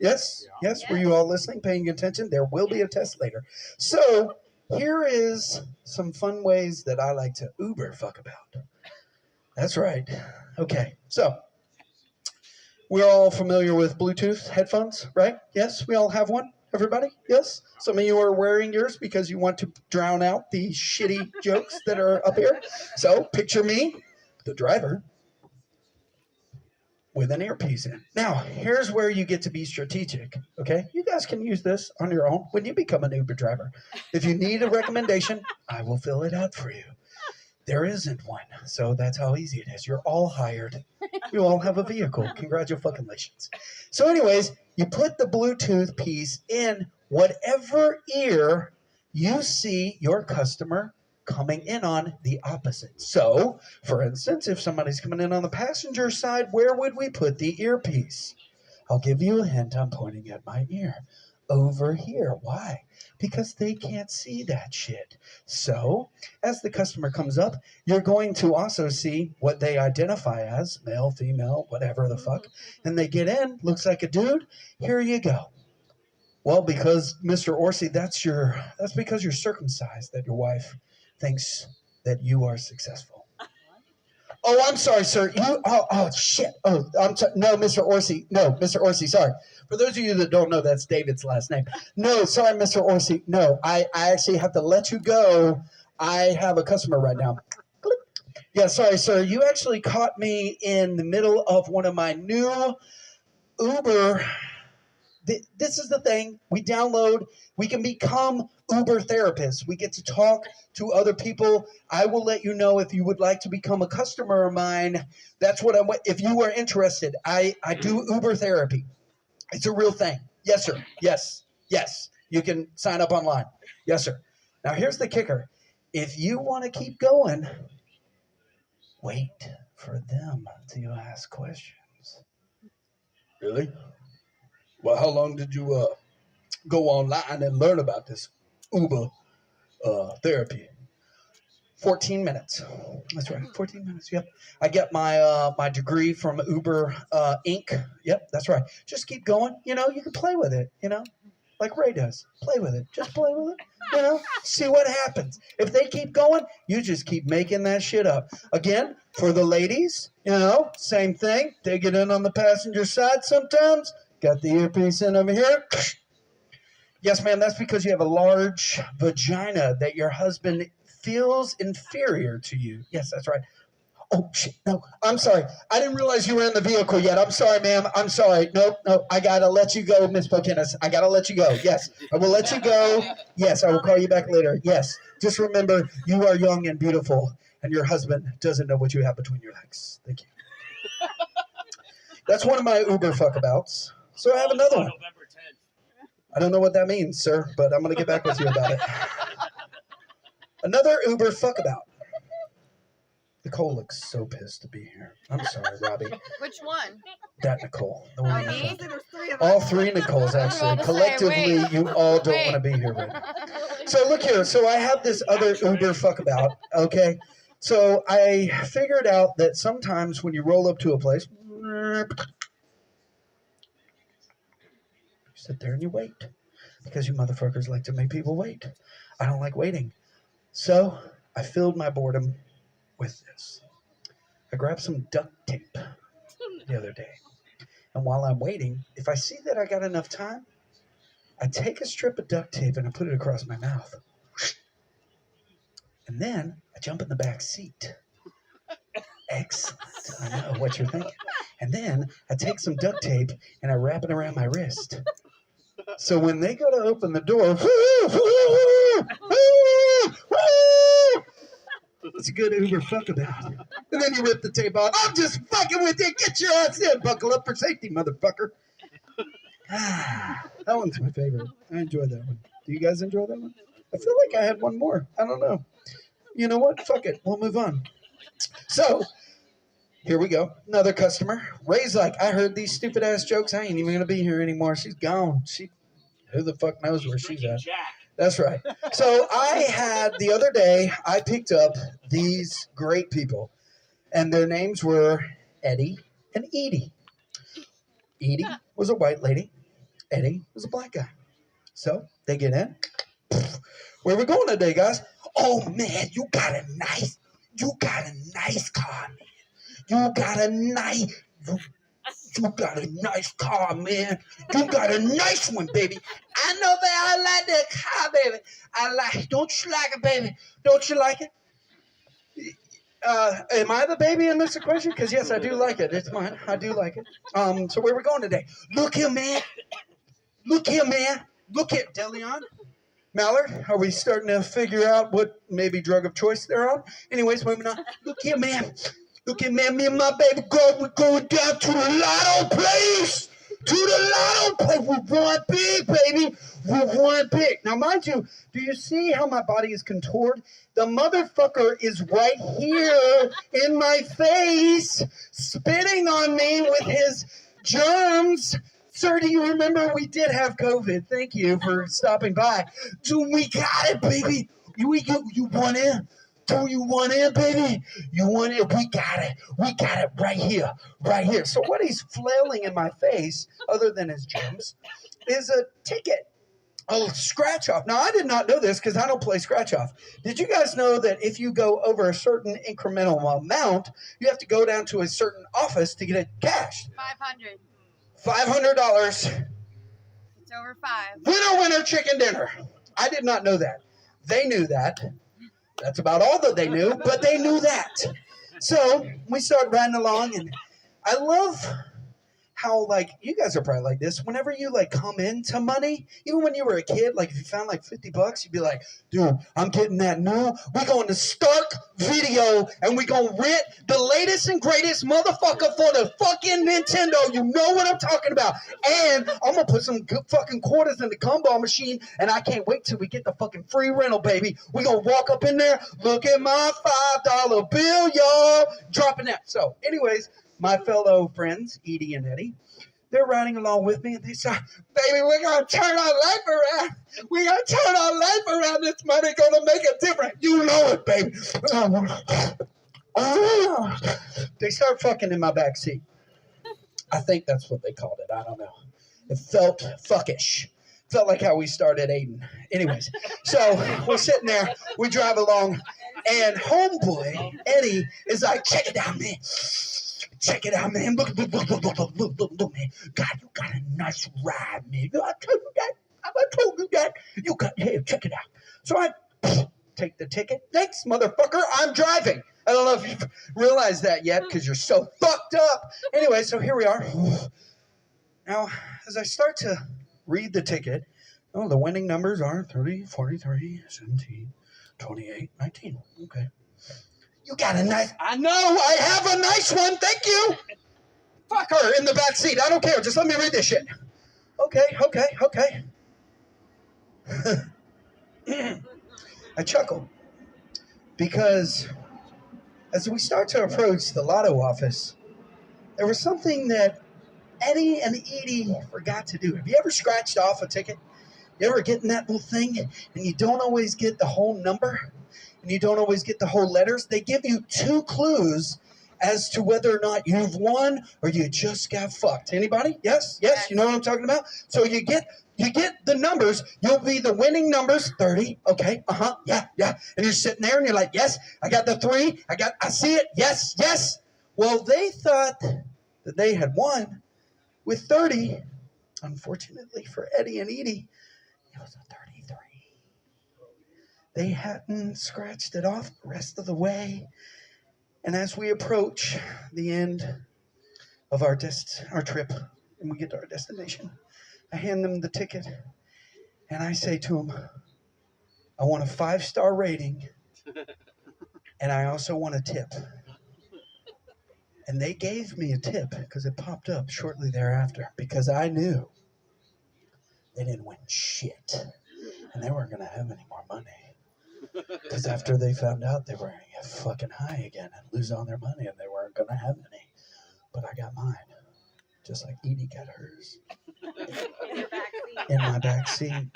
Yes? Yes? Were you all listening, paying attention? There will be a test later. So here is some fun ways that I like to Uber fuck about. That's right. Okay, so we're all familiar with Bluetooth headphones, right? Yes, we all have one. Everybody? Yes? Some of you are wearing yours because you want to drown out the shitty jokes that are up here. So picture me. the driver with an earpiece in. Now, here's where you get to be strategic, okay? You guys can use this on your own when you become an Uber driver. If you need a recommendation, I will fill it out for you. There isn't one, so that's how easy it is. You're all hired. You all have a vehicle. Congratulations. So anyways, you put the Bluetooth piece in whatever ear you see your customer coming in on the opposite. So, for instance, if somebody's coming in on the passenger side, where would we put the earpiece? I'll give you a hint. I'm pointing at my ear. Over here. Why? Because they can't see that shit. So, as the customer comes up, you're going to also see what they identify as, male, female, whatever the fuck. And they get in, looks like a dude. Here you go. Well, because Mr. Orsi, that's because you're circumcised that your wife thinks that you are successful. Oh, I'm sorry, sir. Shit. Oh, I'm sorry. No, Mr. Orsi. No, Mr. Orsi, sorry. For those of you that don't know, that's David's last name. No, sorry, Mr. Orsi. No, I actually have to let you go. I have a customer right now. Yeah, sorry, sir. You actually caught me in the middle of one of my new Uber. This is the thing. We download. We can become Uber therapists. We get to talk to other people. I will let you know if you would like to become a customer of mine. That's what I want. If you are interested, I do Uber therapy. It's a real thing. Yes, sir. Yes. Yes. You can sign up online. Yes, sir. Now, here's the kicker. If you want to keep going, wait for them to ask questions. Really? Well, how long did you go online and learn about this Uber therapy? 14 minutes. That's right, 14 minutes, yep. I get my my degree from Uber Inc. Yep, that's right. Just keep going. You know, you can play with it, you know, like Ray does. Play with it. Just play with it, you know, see what happens. If they keep going, you just keep making that shit up. Again, for the ladies, you know, same thing. They get in on the passenger side sometimes. Got the earpiece in over here. Yes, ma'am, that's because you have a large vagina that your husband feels inferior to you. Yes, that's right. Oh, shit, no, I'm sorry. I didn't realize you were in the vehicle yet. I'm sorry, ma'am. I'm sorry. No, I got to let you go, Miss Bokenis. I got to let you go. Yes, I will let you go. Yes, I will call you back later. Yes, just remember, you are young and beautiful, and your husband doesn't know what you have between your legs. Thank you. That's one of my Uber fuckabouts. So I have another one. November 10th. I don't know what that means, sir, but I'm going to get back with you about it. Another Uber fuckabout. Nicole looks so pissed to be here. I'm sorry, Robbie. Which one? That Nicole. The one in Me? front. All three Nicoles, actually. about to say, Collectively, wait. you all don't Wait. want to be here right now. So look here. So I have this other Uber fuckabout, okay? So I figured out that sometimes when you roll up to a place, you sit there and you wait. Because you motherfuckers like to make people wait. I don't like waiting. So I filled my boredom with this. I grabbed some duct tape the other day. And while I'm waiting, if I see that I got enough time, I take a strip of duct tape and I put it across my mouth. And then I jump in the back seat. Excellent. I know what you're thinking. And then I take some duct tape and I wrap it around my wrist. So when they go to open the door, it's a good Uber fuckabout. And then you rip the tape off. I'm just fucking with you. Get your ass in. Buckle up for safety, motherfucker. That one's my favorite. I enjoy that one. Do you guys enjoy that one? I feel like I had one more. I don't know. You know what? Fuck it. We'll move on. So, here we go. Another customer. Ray's like, I heard these stupid ass jokes. I ain't even going to be here anymore. She's gone. Who the fuck knows where she's at? That's right. So I had, the other day, I picked up these great people. And their names were Eddie and Edie. Edie was a white lady. Eddie was a black guy. So they get in. Where we going today, guys? Oh, man, you got a nice car, man. You got a nice car, man. You got a nice one, baby. I know that I like that car, baby. Don't you like it, baby? Don't you like it? am I the baby in this equation? Because yes, I do like it. It's mine. I do like it. So where we going today? Look here, man. Look here, man. Look here, Deleon. Mallard, are we starting to figure out what maybe drug of choice they're on? Anyways, moving on. Look here, man. Look here, man. Me and my baby girl, we're going down to the lotto place. To the lotto place. We won big, baby. We won big. Now, mind you, do you see how my body is contoured? The motherfucker is right here in my face, spitting on me with his germs. Sir, do you remember we did have COVID? Thank you for stopping by. Dude, we got it, baby. You want in? Do you want in, baby? You want it? We got it. We got it right here. Right here. So what he's flailing in my face, other than his germs, is a ticket. A scratch off. Now, I did not know this because I don't play scratch off. Did you guys know that if you go over a certain incremental amount, you have to go down to a certain office to get it cashed? 500. $500. It's over 5. Winner, chicken dinner. I did not know that. They knew that. That's about all that they knew, but they knew that. So we started riding along, and I love how, like, you guys are probably like this. Whenever you, like, come into money, even when you were a kid, like, if you found, like, $50, you'd be like, dude, I'm getting that new. We're going to Stark Video, and we're going to rent the latest and greatest motherfucker for the fucking Nintendo. You know what I'm talking about. And I'm going to put some good fucking quarters in the gumball machine, and I can't wait till we get the fucking free rental, baby. We're going to walk up in there, look at my $5 bill, y'all. Dropping that. So, anyways, my fellow friends, Edie and Eddie, they're riding along with me, and they say, baby, we're going to turn our life around. We're going to turn our life around. This money going to make it different. You know it, baby. They start fucking in my back seat. I think that's what they called it. I don't know. It felt fuckish. Felt like how we started Aiden. Anyways, so we're sitting there. We drive along, and homeboy, Eddie, is like, check it out, man. Check it out, man. Look, man. God, you got a nice ride, man. I told you that. I told you that. You got, hey, check it out. So I take the ticket. Thanks, motherfucker. I'm driving. I don't know if you've realized that yet because you're so fucked up. Anyway, so here we are. Now, as I start to read the ticket, the winning numbers are 30, 43, 17, 28, 19. Okay. You got a nice... I know, I have a nice one. Thank you. Fuck her in the back seat. I don't care. Just let me read this shit. Okay. I chuckle because as we start to approach the lotto office, there was something that Eddie and Edie forgot to do. Have you ever scratched off a ticket? You ever get in that little thing and you don't always get the whole number? And you don't always get the whole letters? They give you 2 clues as to whether or not you've won or you just got fucked. Anybody? Yes? You know what I'm talking about? So you get the numbers. You'll be the winning numbers. 30. Okay. Yeah. And you're sitting there and you're like, yes, I got the 3. I see it. Yes. Well, they thought that they had won with 30. Unfortunately for Eddie and Edie, it was a 33. They hadn't scratched it off the rest of the way. And as we approach the end of our trip and we get to our destination, I hand them the ticket and I say to them, I want a 5-star rating and I also want a tip. And they gave me a tip because it popped up shortly thereafter because I knew they didn't win shit and they weren't going to have any more money. Because after they found out they were going to get fucking high again and lose all their money and they weren't going to have any. But I got mine. Just like Edie got hers. In my back seat.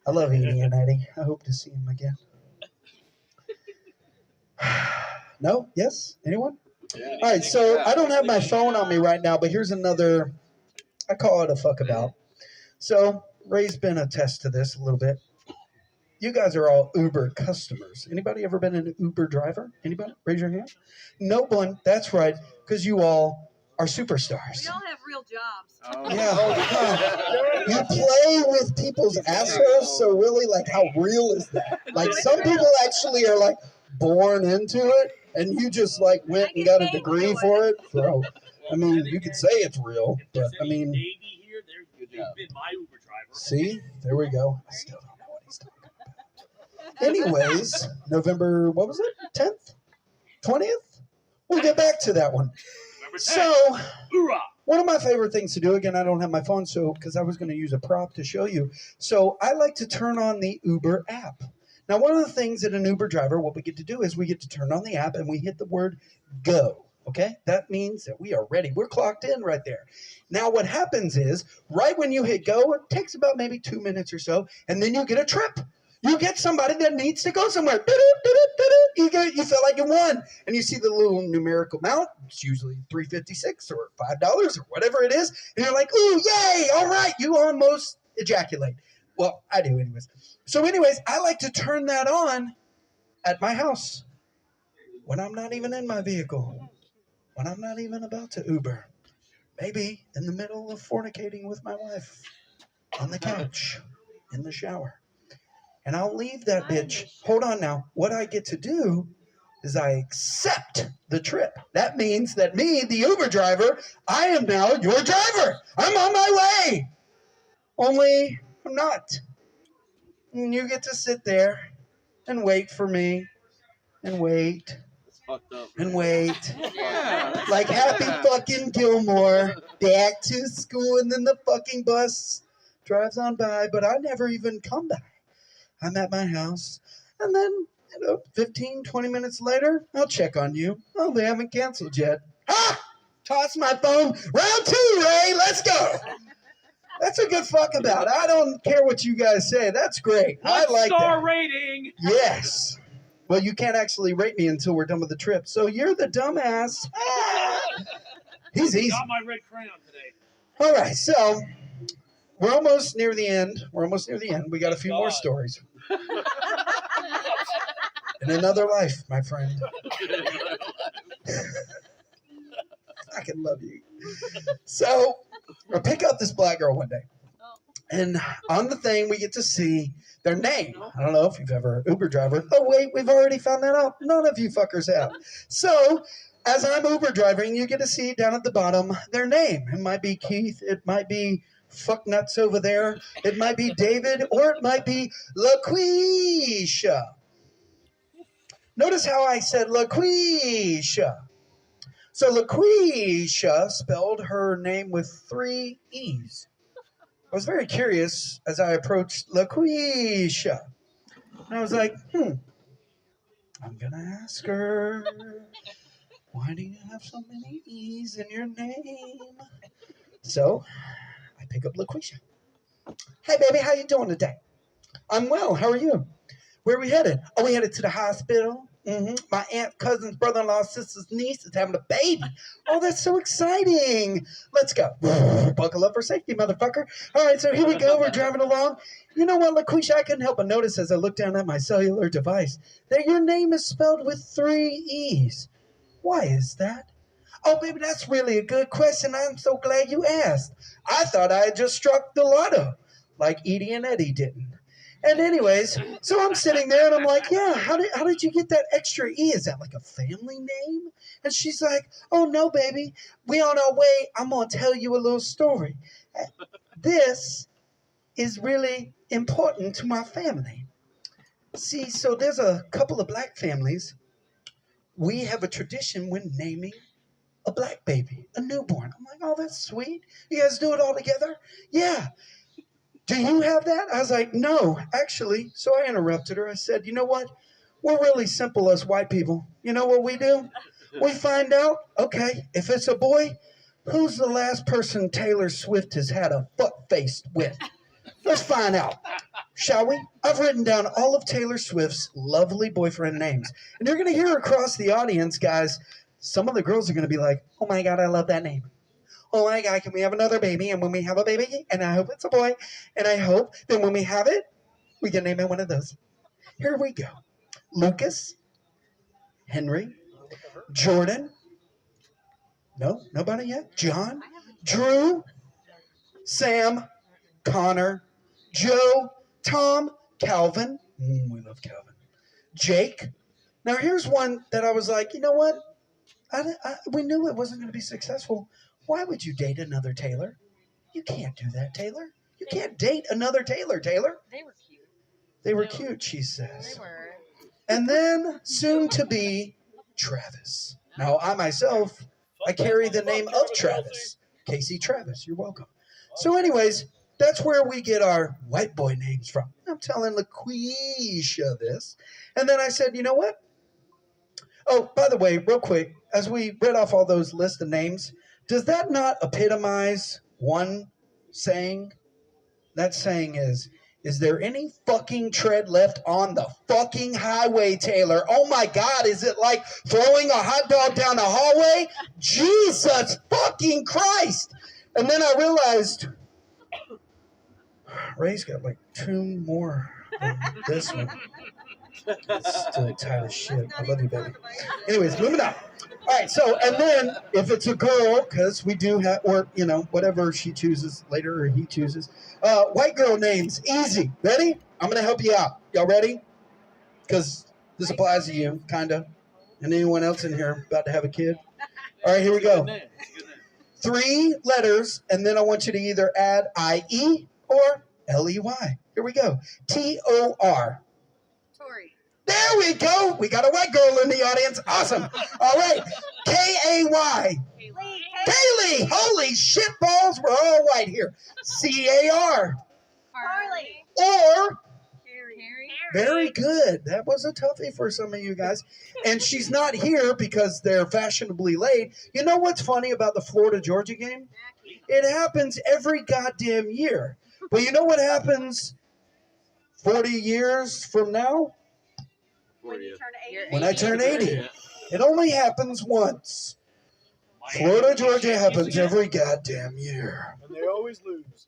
I love Edie and Eddie. I hope to see them again. No? Yes? Anyone? Yeah. All right, so I don't have my phone on me right now, but here's another, I call it a fuck about. So Ray's been a test to this a little bit. You guys are all Uber customers. Anybody ever been an Uber driver? Anybody? Raise your hand. No one. That's right, because you all are superstars. We all have real jobs. Oh. Yeah. You play with people's assholes, so really, like, how real is that? Like, some people actually are like, born into it, and you just like went and got a degree for it, bro. I mean, you could say it's real, but I mean, Navy here, they've been my Uber driver. see, there we go. I still don't know what he's talking about. Anyways, November, what was it? 10th? 20th? We'll get back to that one. So, Hoorah! one of my favorite things to do, again, I don't have my phone, so because I was going to use a prop to show you. So I like to turn on the Uber app. Now, one of the things that an Uber driver, what we get to do is we get to turn on the app and we hit the word go. Okay? That means that we are ready. We're clocked in right there. Now, what happens is, right when you hit go, it takes about maybe 2 minutes or so, and then you get a trip. You get somebody that needs to go somewhere. You feel like you won. And you see the little numerical amount. It's usually $3.56 or $5 or whatever it is. And you're like, ooh, yay, all right. You almost ejaculate. Well, I do anyways. So anyways, I like to turn that on at my house when I'm not even in my vehicle, when I'm not even about to Uber. Maybe in the middle of fornicating with my wife on the couch in the shower. And I'll leave that bitch. Hold on now. What I get to do is I accept the trip. That means that me, the Uber driver, I am now your driver. I'm on my way. Only I'm not. And you get to sit there and wait for me and wait and wait. Yeah. Like Happy fucking Gilmore, back to school, and then the fucking bus drives on by, but I never even come back. I'm at my house, and then, 15, 20 minutes later, I'll check on you. Oh, they haven't canceled yet. Ha! Toss my phone. Round 2, Ray. Let's go. That's a good fuck about. I don't care what you guys say. That's great. I like Star that. rating. Yes. Well, you can't actually rate me until we're done with the trip. So you're the dumbass. He's easy. Got my red crayon today. All right, so we're almost near the end. We got a few more stories. In another life, my friend. I can love you. So I pick up this black girl one day. And on the thing, we get to see their name. I don't know if you've ever Uber driver. Oh, wait, we've already found that out. None of you fuckers have. So as I'm Uber driving, you get to see down at the bottom their name. It might be Keith. It might be fuck nuts over there. It might be David, or it might be LaQuisha. Notice how I said LaQuisha. So LaQuisha spelled her name with 3 E's. I was very curious as I approached LaQuisha. And I was like, I'm going to ask her, why do you have so many E's in your name? So I pick up LaQuisha. Hey, baby, how you doing today? I'm well. How are you? Where are we headed? Oh, we headed to the hospital. My aunt, cousin's brother-in-law, sister's niece is having a baby. Oh, that's so exciting. Let's go. Buckle up for safety, motherfucker. All right, so here we go. We're driving along. You know what, LaQuisha, I couldn't help but notice as I looked down at my cellular device that your name is spelled with 3 E's. Why is that? Oh, baby, that's really a good question. I'm so glad you asked. I thought I had just struck the lotto, like Edie and Eddie didn't. And anyways, so I'm sitting there and I'm like, yeah, how did you get that extra E? Is that like a family name? And she's like, oh, no, baby. We on our way. I'm going to tell you a little story. This is really important to my family. See, so there's a couple of black families. We have a tradition when naming a black baby, a newborn. I'm like, oh, that's sweet. You guys do it all together? Yeah. Do you have that? I was like, no, actually. So I interrupted her. I said, you know what? We're really simple as white people. You know what we do? We find out, okay, if it's a boy, who's the last person Taylor Swift has had a fuck-faced with? Let's find out, shall we? I've written down all of Taylor Swift's lovely boyfriend names. And you're going to hear across the audience, guys, some of the girls are going to be like, oh, my God, I love that name. Oh my God, can we have another baby? And when we have a baby, and I hope it's a boy, and I hope that when we have it, we can name it one of those. Here we go. Lucas, Henry, Jordan. No, nobody yet? John, Drew, Sam, Connor, Joe, Tom, Calvin. We love Calvin. Jake. Now, here's one that I was like, you know what? We knew it wasn't going to be successful. Why would you date another Taylor? You can't do that, Taylor. You can't date another Taylor, Taylor. They were cute. They were cute, she says. They were. And then, soon to be, Travis. Now, I myself, I carry the name of Travis. Casey Travis, you're welcome. So anyways, that's where we get our white boy names from. I'm telling LaQuisha this. And then I said, you know what? Oh, by the way, real quick, as we read off all those lists of names, does that not epitomize one saying? That saying is there any fucking tread left on the fucking highway, Taylor? Oh my God, is it like throwing a hot dog down the hallway? Jesus fucking Christ! And then I realized Ray's got like 2 more than this one. It's still tight as shit. I love you, baby. Anyways, moving on. All right, so, and then if it's a girl, because we do have, or, you know, whatever she chooses later or he chooses, white girl names, easy. Ready? I'm going to help you out. Y'all ready? Because this applies to you, kind of. And anyone else in here about to have a kid? All right, here we go. 3 letters, and then I want you to either add I-E or L-E-Y. Here we go. T-O-R. Tori. There we go. We got a white girl in the audience. Awesome. All right. K-A-Y. Kaylee. Holy shit balls. We're all white here. C-A-R. Harley. Or, Carrie. very good. That was a toughie for some of you guys. And she's not here because they're fashionably late. You know what's funny about the Florida-Georgia game? It happens every goddamn year. But you know what happens 40 years from now? When you turn 80. When I turn 80. It only happens once. Florida, Georgia happens every goddamn year. And they always lose.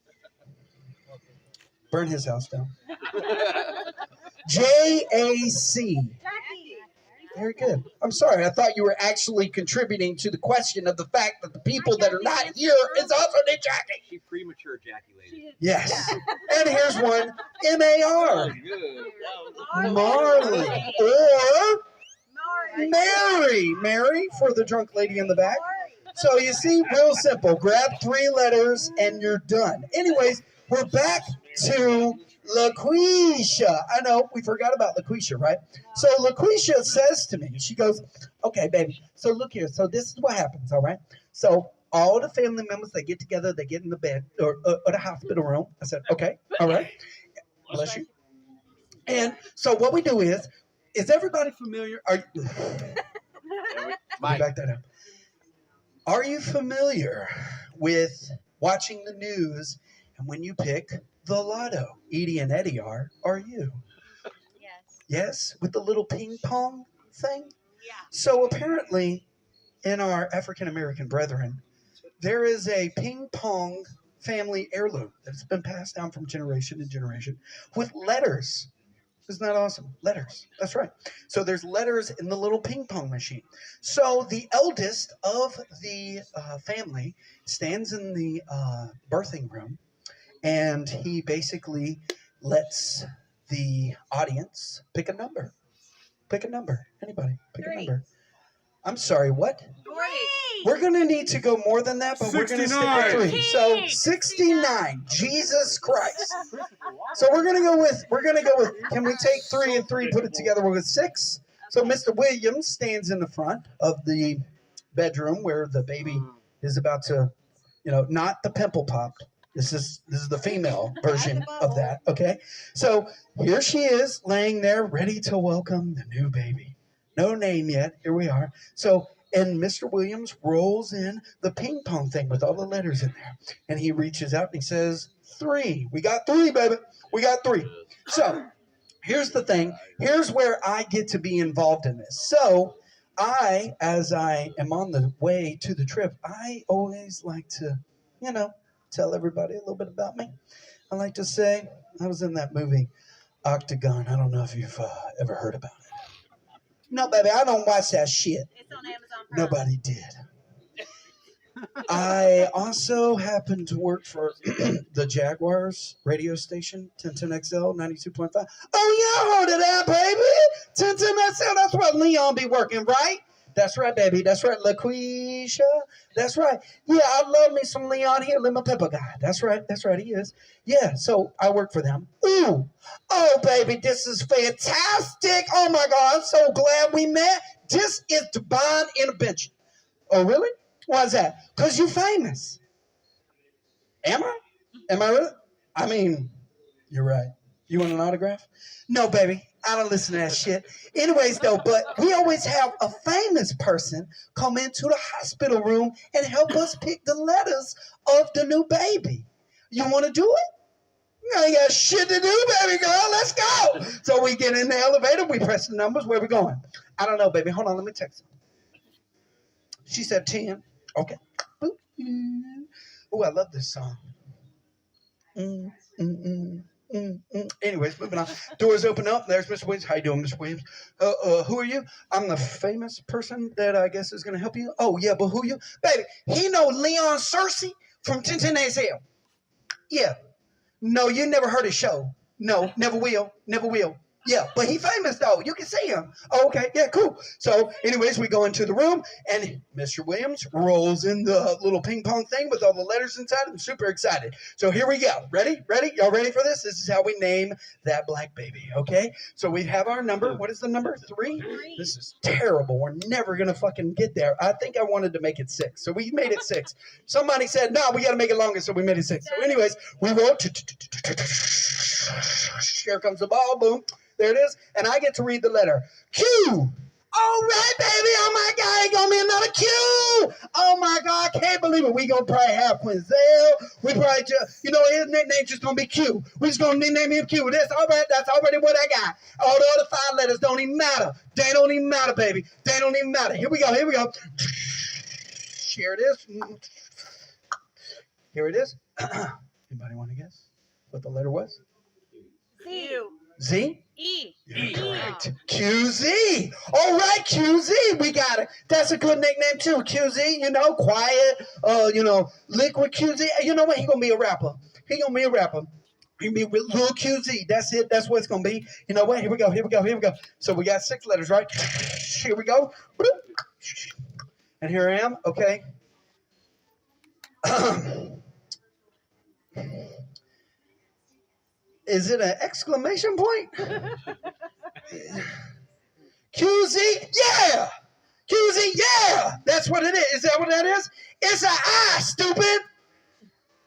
Burn his house down. J-A-C. Jackie. Very good. I'm sorry. I thought you were actually contributing to the question of the fact that the people that are not here is also named Jackie. She premature ejaculated. Yes. And here's one. M-A-R. Good. Marley. Or Mary. Mary for the drunk lady in the back. So you see, real simple. Grab 3 letters and you're done. Anyways, we're back to LaQuisha. I know, we forgot about LaQuisha, right? So LaQuisha says to me, she goes, okay, baby, so look here. So this is what happens, all right? So all the family members, they get together, they get in the bed or the hospital room. I said, okay, all right. Bless you. And so what we do is everybody familiar? Are you, let me back that up. Are you familiar with watching the news and when you pick the lotto? Edie and Eddie are you? Yes. Yes, with the little ping pong thing? Yeah. So apparently, in our African American brethren, there is a ping pong family heirloom that's been passed down from generation to generation with letters. Isn't that awesome? Letters. That's right. So there's letters in the little ping pong machine. So the eldest of the family stands in the birthing room, and he basically lets the audience pick a number. Pick a number. Anybody, pick a number. I'm sorry, what? 40. We're going to need to go more than that, but we're going to stick with 3. So 69. Jesus Christ. So we're going to go with, can we take 3 and 3, put it together with 6? So Mr. Williams stands in the front of the bedroom where the baby is about to, not the pimple popped. This is the female version of that, okay? So here she is laying there ready to welcome the new baby. No name yet. Here we are. So, and Mr. Williams rolls in the ping pong thing with all the letters in there. And he reaches out and he says, 3. We got 3, baby. We got 3. So, here's the thing. Here's where I get to be involved in this. So, as I am on the way to the trip, I always like to, tell everybody a little bit about me. I like to say, I was in that movie, Octagon. I don't know if you've ever heard about it. No, baby, I don't watch that shit. It's on Amazon Prime. Nobody did. I also happen to work for the Jaguars radio station, 1010XL 92.5. Oh, y'all heard of that, baby? 1010XL, that's where Leon be working, right? That's right, baby. That's right, LaQuisha. That's right. Yeah, I love me some Leon here, Lemon Pepper guy. That's right. That's right, he is. Yeah, so I work for them. Ooh. Oh, baby, this is fantastic. Oh, my God, I'm so glad we met. This is divine intervention. Oh, really? Why is that? Because you're famous. Am I? Am I really? I mean, you're right. You want an autograph? No, baby. I don't listen to that shit. Anyways, though, but we always have a famous person come into the hospital room and help us pick the letters of the new baby. You want to do it? I ain't got shit to do, baby girl. Let's go. So we get in the elevator. We press the numbers. Where we going? I don't know, baby. Hold on. Let me text her. She said 10. Okay. Oh, I love this song. Anyways, moving on. Doors open up. There's Mr. Williams. How you doing, Mr. Williams? Who are you? I'm the famous person that I guess is going to help you. Oh, yeah, but who are you? Baby, he know Leon Cersei from 1010XL. Yeah. No, you never heard his show. No, never will. Never will. Yeah, but he famous, though. You can see him. Oh, okay, yeah, cool. So, anyways, we go into the room, and Mr. Williams rolls in the little ping pong thing with all the letters inside. I'm super excited. So here we go. Ready? Ready? Y'all ready for this? This is how we name that black baby, okay? So we have our number. What is the number? 3? This is terrible. We're never going to fucking get there. I think I wanted to make it 6, so we made it 6. Somebody said, no, we got to make it longer, so we made it 6. So anyways, we wrote, here comes the ball, boom. There it is. And I get to read the letter. Q. All right, baby. Oh, my God. It's going to be another Q. Oh, my God. I can't believe it. We going to probably have Quinzel. We probably just, his nickname just going to be Q. We just going to nickname him Q. That's all right. That's already what I got. All the other 5 letters don't even matter. They don't even matter, baby. They don't even matter. Here we go. Here we go. Here it is. Here it is. Anybody want to guess what the letter was? You. Z? E. You're correct. QZ. All right, QZ. We got it. That's a good nickname too. QZ, quiet, liquid QZ. You know what? He gonna be a rapper. He gonna be a rapper. He gonna be little QZ. That's it. That's what it's gonna be. You know what? Here we go. Here we go. Here we go. So we got 6 letters, right? Here we go. And here I am. Okay. Is it an exclamation point? QZ, yeah! QZ, yeah! That's what it is. Is that what that is? It's an I, stupid!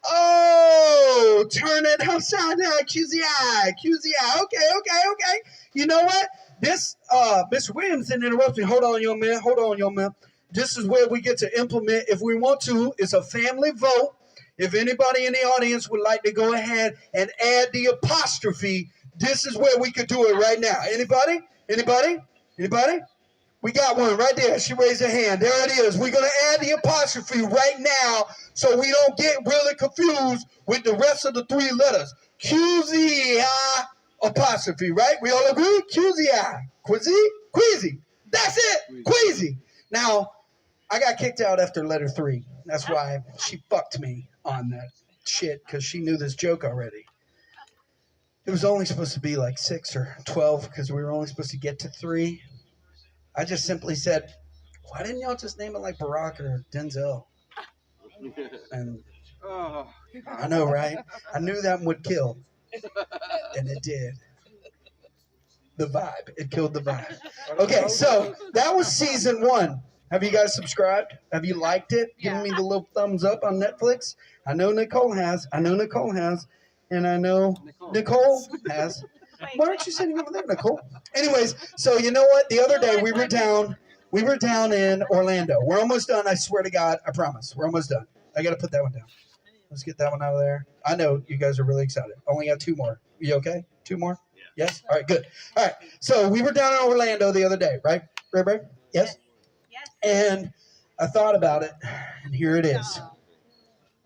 Oh, turn it upside down. QZI, QZI. Okay. You know what? This, Mr. Williams didn't interrupt me. Hold on, young man. This is where we get to implement, if we want to. It's a family vote. If anybody in the audience would like to go ahead and add the apostrophe, this is where we could do it right now. Anybody? We got one right there. She raised her hand. There it is. We're going to add the apostrophe right now so we don't get really confused with the rest of the 3 letters. QZI apostrophe, right? We all agree? QZI. Queasy. That's it. Queasy. Now, I got kicked out after letter 3. That's why she fucked me on that shit, because she knew this joke already. It was only supposed to be like 6 or 12 because we were only supposed to get to 3. I just simply said, why didn't y'all just name it like Barack or Denzel? And I know, right? I knew that one would kill. And it did. The vibe. It killed the vibe. Okay, so that was season 1. Have you guys subscribed? Have you liked it? Giving me the little thumbs up on Netflix? I know Nicole has. And I know Nicole has. Why aren't you sitting over there, Nicole? Anyways, so you know what? The other day we were down in Orlando. We're almost done. I swear to God. I promise. We're almost done. I got to put that one down. Let's get that one out of there. I know you guys are really excited. Only got 2 more. You okay? 2 more? Yes? All right, good. All right. So we were down in Orlando the other day, right? Right? Yes? Yes. And I thought about it, and here it is.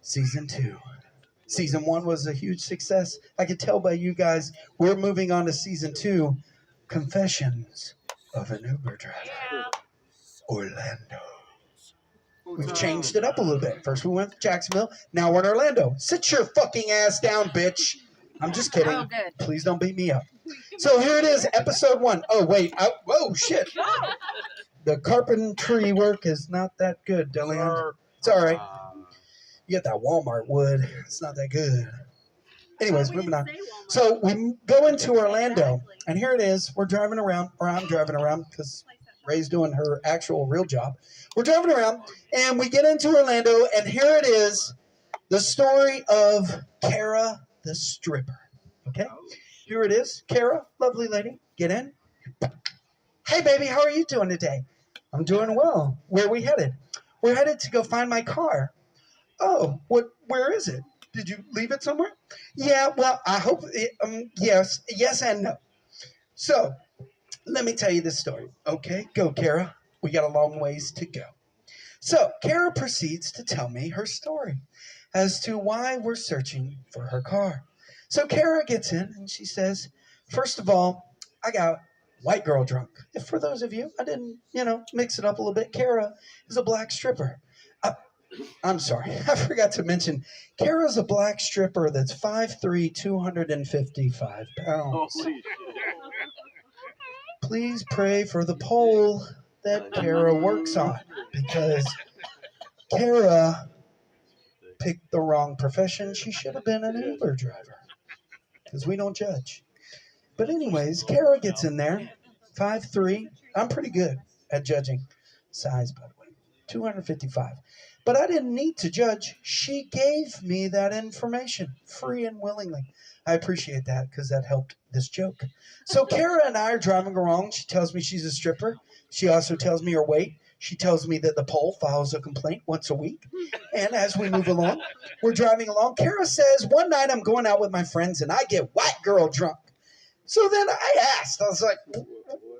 Season 2. Season 1 was a huge success. I could tell by you guys. We're moving on to season 2. Confessions of an Uber driver. Yeah. Orlando. We've changed it up a little bit. First we went to Jacksonville. Now we're in Orlando. Sit your fucking ass down, bitch. I'm just kidding. Oh, good. Please don't beat me up. So here it is, episode 1. Oh, wait. Whoa, shit. The carpentry work is not that good, Dillian. It's all right. You get that Walmart wood. It's not that good. Anyways, moving on. So we go into Orlando, and here it is. We're driving around, or I'm driving around because Ray's doing her actual real job. We're driving around, and we get into Orlando, and here it is, the story of Kara the stripper. Okay? Here it is. Kara, lovely lady, get in. Hey, baby, how are you doing today? I'm doing well. Where are we headed? We're headed to go find my car. Oh, where is it? Did you leave it somewhere? Yeah, well, I hope it, yes and no. So, let me tell you this story. Okay, go, Kara. We got a long ways to go. So, Kara proceeds to tell me her story as to why we're searching for her car. So, Kara gets in and she says, first of all, I got white girl drunk. If for those of you, I didn't, mix it up a little bit. Kara is a black stripper. I'm sorry, I forgot to mention, Kara's a black stripper that's 5'3", 255 pounds. Holy shit. Please pray for the pole that Kara works on, because Kara picked the wrong profession. She should have been an Uber driver, because we don't judge. But anyways, Kara gets in there, 5'3". I'm pretty good at judging size, by the way, 255. But I didn't need to judge. She gave me that information, free and willingly. I appreciate that, because that helped this joke. So Kara and I are driving along. She tells me she's a stripper. She also tells me her weight. She tells me that the pole files a complaint once a week. And as we move along, we're driving along. Kara says, one night I'm going out with my friends, and I get white girl drunk. So then I asked, I was like,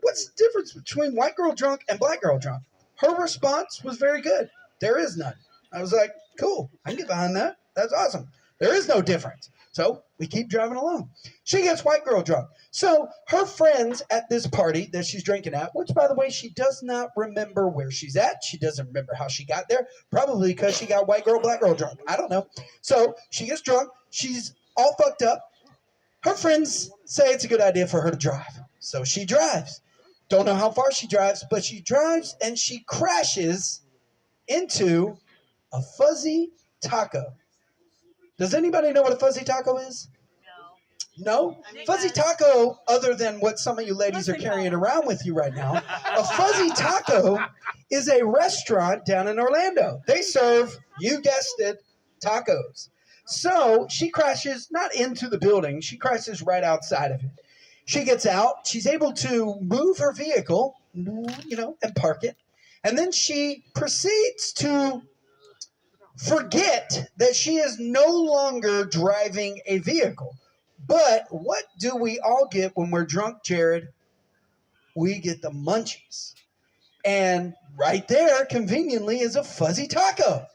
what's the difference between white girl drunk and black girl drunk? Her response was very good. There is none. I was like, cool. I can get behind that. That's awesome. There is no difference. So we keep driving along. She gets white girl drunk. So her friends at this party that she's drinking at, which, by the way, she does not remember where she's at. She doesn't remember how she got there. Probably because she got white girl, black girl drunk. I don't know. So she gets drunk. She's all fucked up. Her friends say it's a good idea for her to drive. So she drives. Don't know how far she drives, but she drives and she crashes into a fuzzy taco. Does anybody know what a fuzzy taco is? No? Fuzzy taco, other than what some of you ladies are carrying around with you right now, a fuzzy taco is a restaurant down in Orlando. They serve, you guessed it, tacos. So she crashes not into the building, she crashes right outside of it. She gets out, she's able to move her vehicle, and park it. And then she proceeds to forget that she is no longer driving a vehicle. But what do we all get when we're drunk, Jared? We get the munchies. And right there, conveniently, is a fuzzy taco.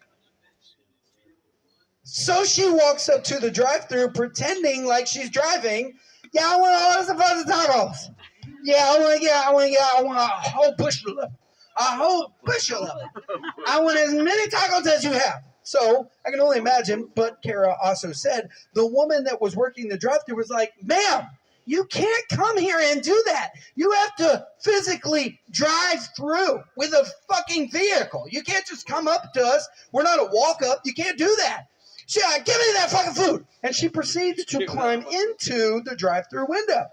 So she walks up to the drive-thru pretending like she's driving. Yeah, I want some fuzzy tacos. Yeah, I want a whole bushel of them. A whole bushel of them. I want as many tacos as you have. So I can only imagine, but Kara also said, the woman that was working the drive-thru was like, ma'am, you can't come here and do that. You have to physically drive through with a fucking vehicle. You can't just come up to us. We're not a walk-up. You can't do that. She like, give me that fucking food. And she proceeds to climb into the drive-thru window,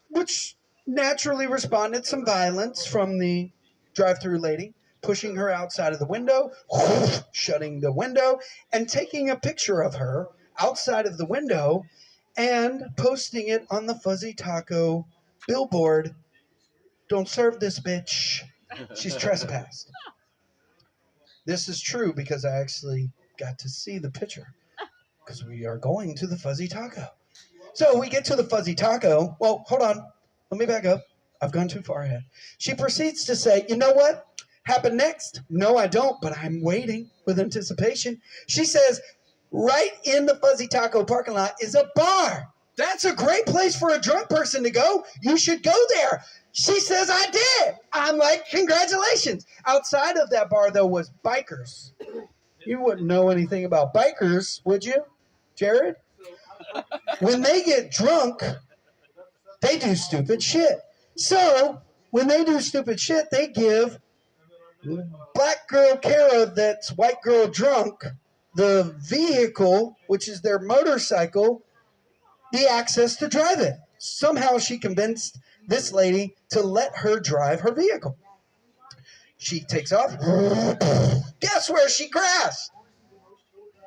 which naturally responded some violence from the drive-thru lady, pushing her outside of the window, shutting the window, and taking a picture of her outside of the window and posting it on the Fuzzy Taco billboard. Don't serve this bitch. She's trespassed. This is true because I actually got to see the picture because we are going to the Fuzzy Taco. So we get to the Fuzzy Taco. Well, hold on. Let me back up. I've gone too far ahead. She proceeds to say, you know what happened next? No, I don't, but I'm waiting with anticipation. She says, right in the Fuzzy Taco parking lot is a bar. That's a great place for a drunk person to go. You should go there. She says I did. I'm like, congratulations. Outside of that bar, though, was bikers. You wouldn't know anything about bikers, would you, Jared? When they get drunk, they do stupid shit. So, when they do stupid shit, they give black girl Kara that's white girl drunk the vehicle, which is their motorcycle, the access to drive it. Somehow she convinced this lady to let her drive her vehicle. She takes off. Guess where she crashed?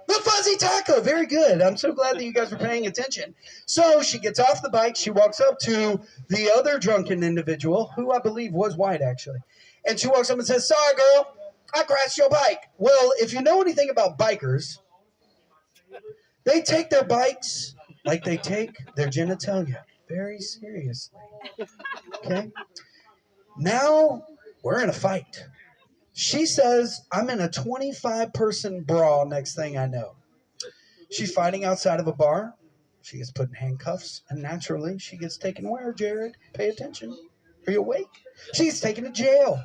The Fuzzy Taco. Very good. I'm so glad that you guys were paying attention. So she gets off the bike. She walks up to the other drunken individual, who I believe was white, actually. And she walks up and says, sorry, girl, I crashed your bike. Well, if you know anything about bikers, they take their bikes like they take their genitalia very seriously. Okay? Now we're in a fight. She says, I'm in a 25-person brawl next thing I know. She's fighting outside of a bar. She gets put in handcuffs, and naturally, she gets taken where, Jared? Pay attention. Are you awake? She's taken to jail.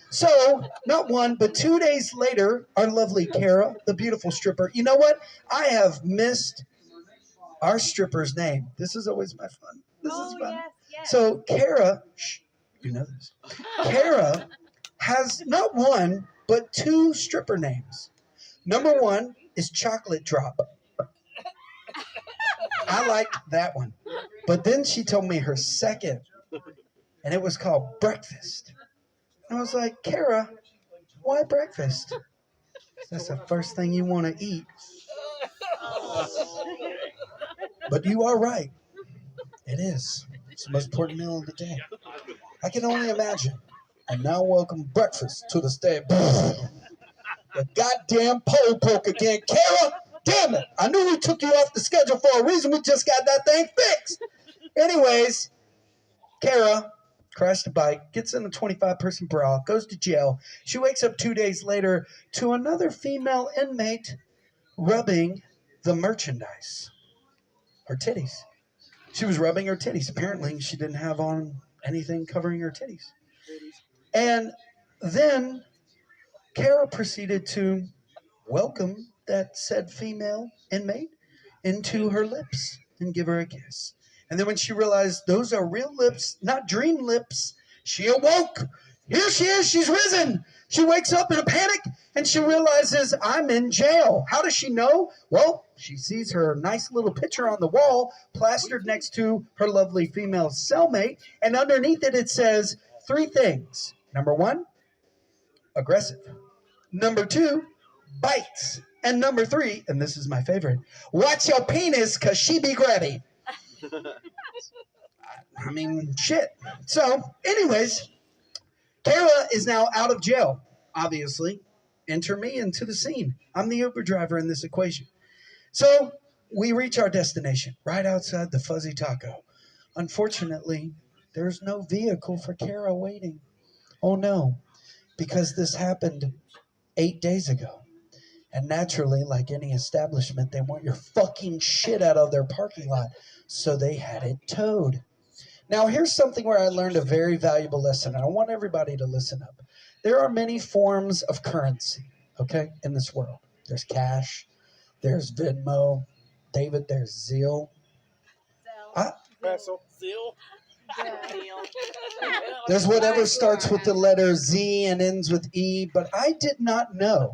So, not 1, but 2 days later, our lovely Kara, the beautiful stripper. You know what? I have missed our stripper's name. This is always my fun. This is fun. Yes. So, Kara, you know this. Kara has not 1, but 2 stripper names. Number 1 is Chocolate Drop. I liked that one. But then she told me her second, and it was called Breakfast. I was like, Kara, why breakfast? That's the first thing you want to eat. But you are right. It is. It's the most important meal of the day. I can only imagine. And now welcome breakfast to the stage. The goddamn pole broke again. Kara, damn it. I knew we took you off the schedule for a reason. We just got that thing fixed. Anyways, Kara crashed a bike, gets in a 25-person brawl, goes to jail. She wakes up 2 days later to another female inmate rubbing the merchandise. Her titties. She was rubbing her titties. Apparently, she didn't have on anything covering her titties. And then Kara proceeded to welcome that said female inmate into her lips and give her a kiss. And then when she realized those are real lips, not dream lips, she awoke. Here she is. She's risen. She wakes up in a panic and she realizes I'm in jail. How does she know? Well, she sees her nice little picture on the wall plastered next to her lovely female cellmate. And underneath it, it says 3 things. Number 1, aggressive. Number 2, bites. And number 3, and this is my favorite, watch your penis because she be grabby. I mean, shit. So, anyways, Kara is now out of jail, obviously. Enter me into the scene. I'm the Uber driver in this equation. So, we reach our destination right outside the Fuzzy Taco. Unfortunately, there's no vehicle for Kara waiting. Oh no, because this happened 8 days ago. And naturally, like any establishment, they want your fucking shit out of their parking lot. So they had it towed. Now, here's something where I learned a very valuable lesson, and I want everybody to listen up. There are many forms of currency, okay, in this world. There's cash. There's Venmo. David, there's Zeal. Seal. There's whatever starts with the letter Z and ends with E, but I did not know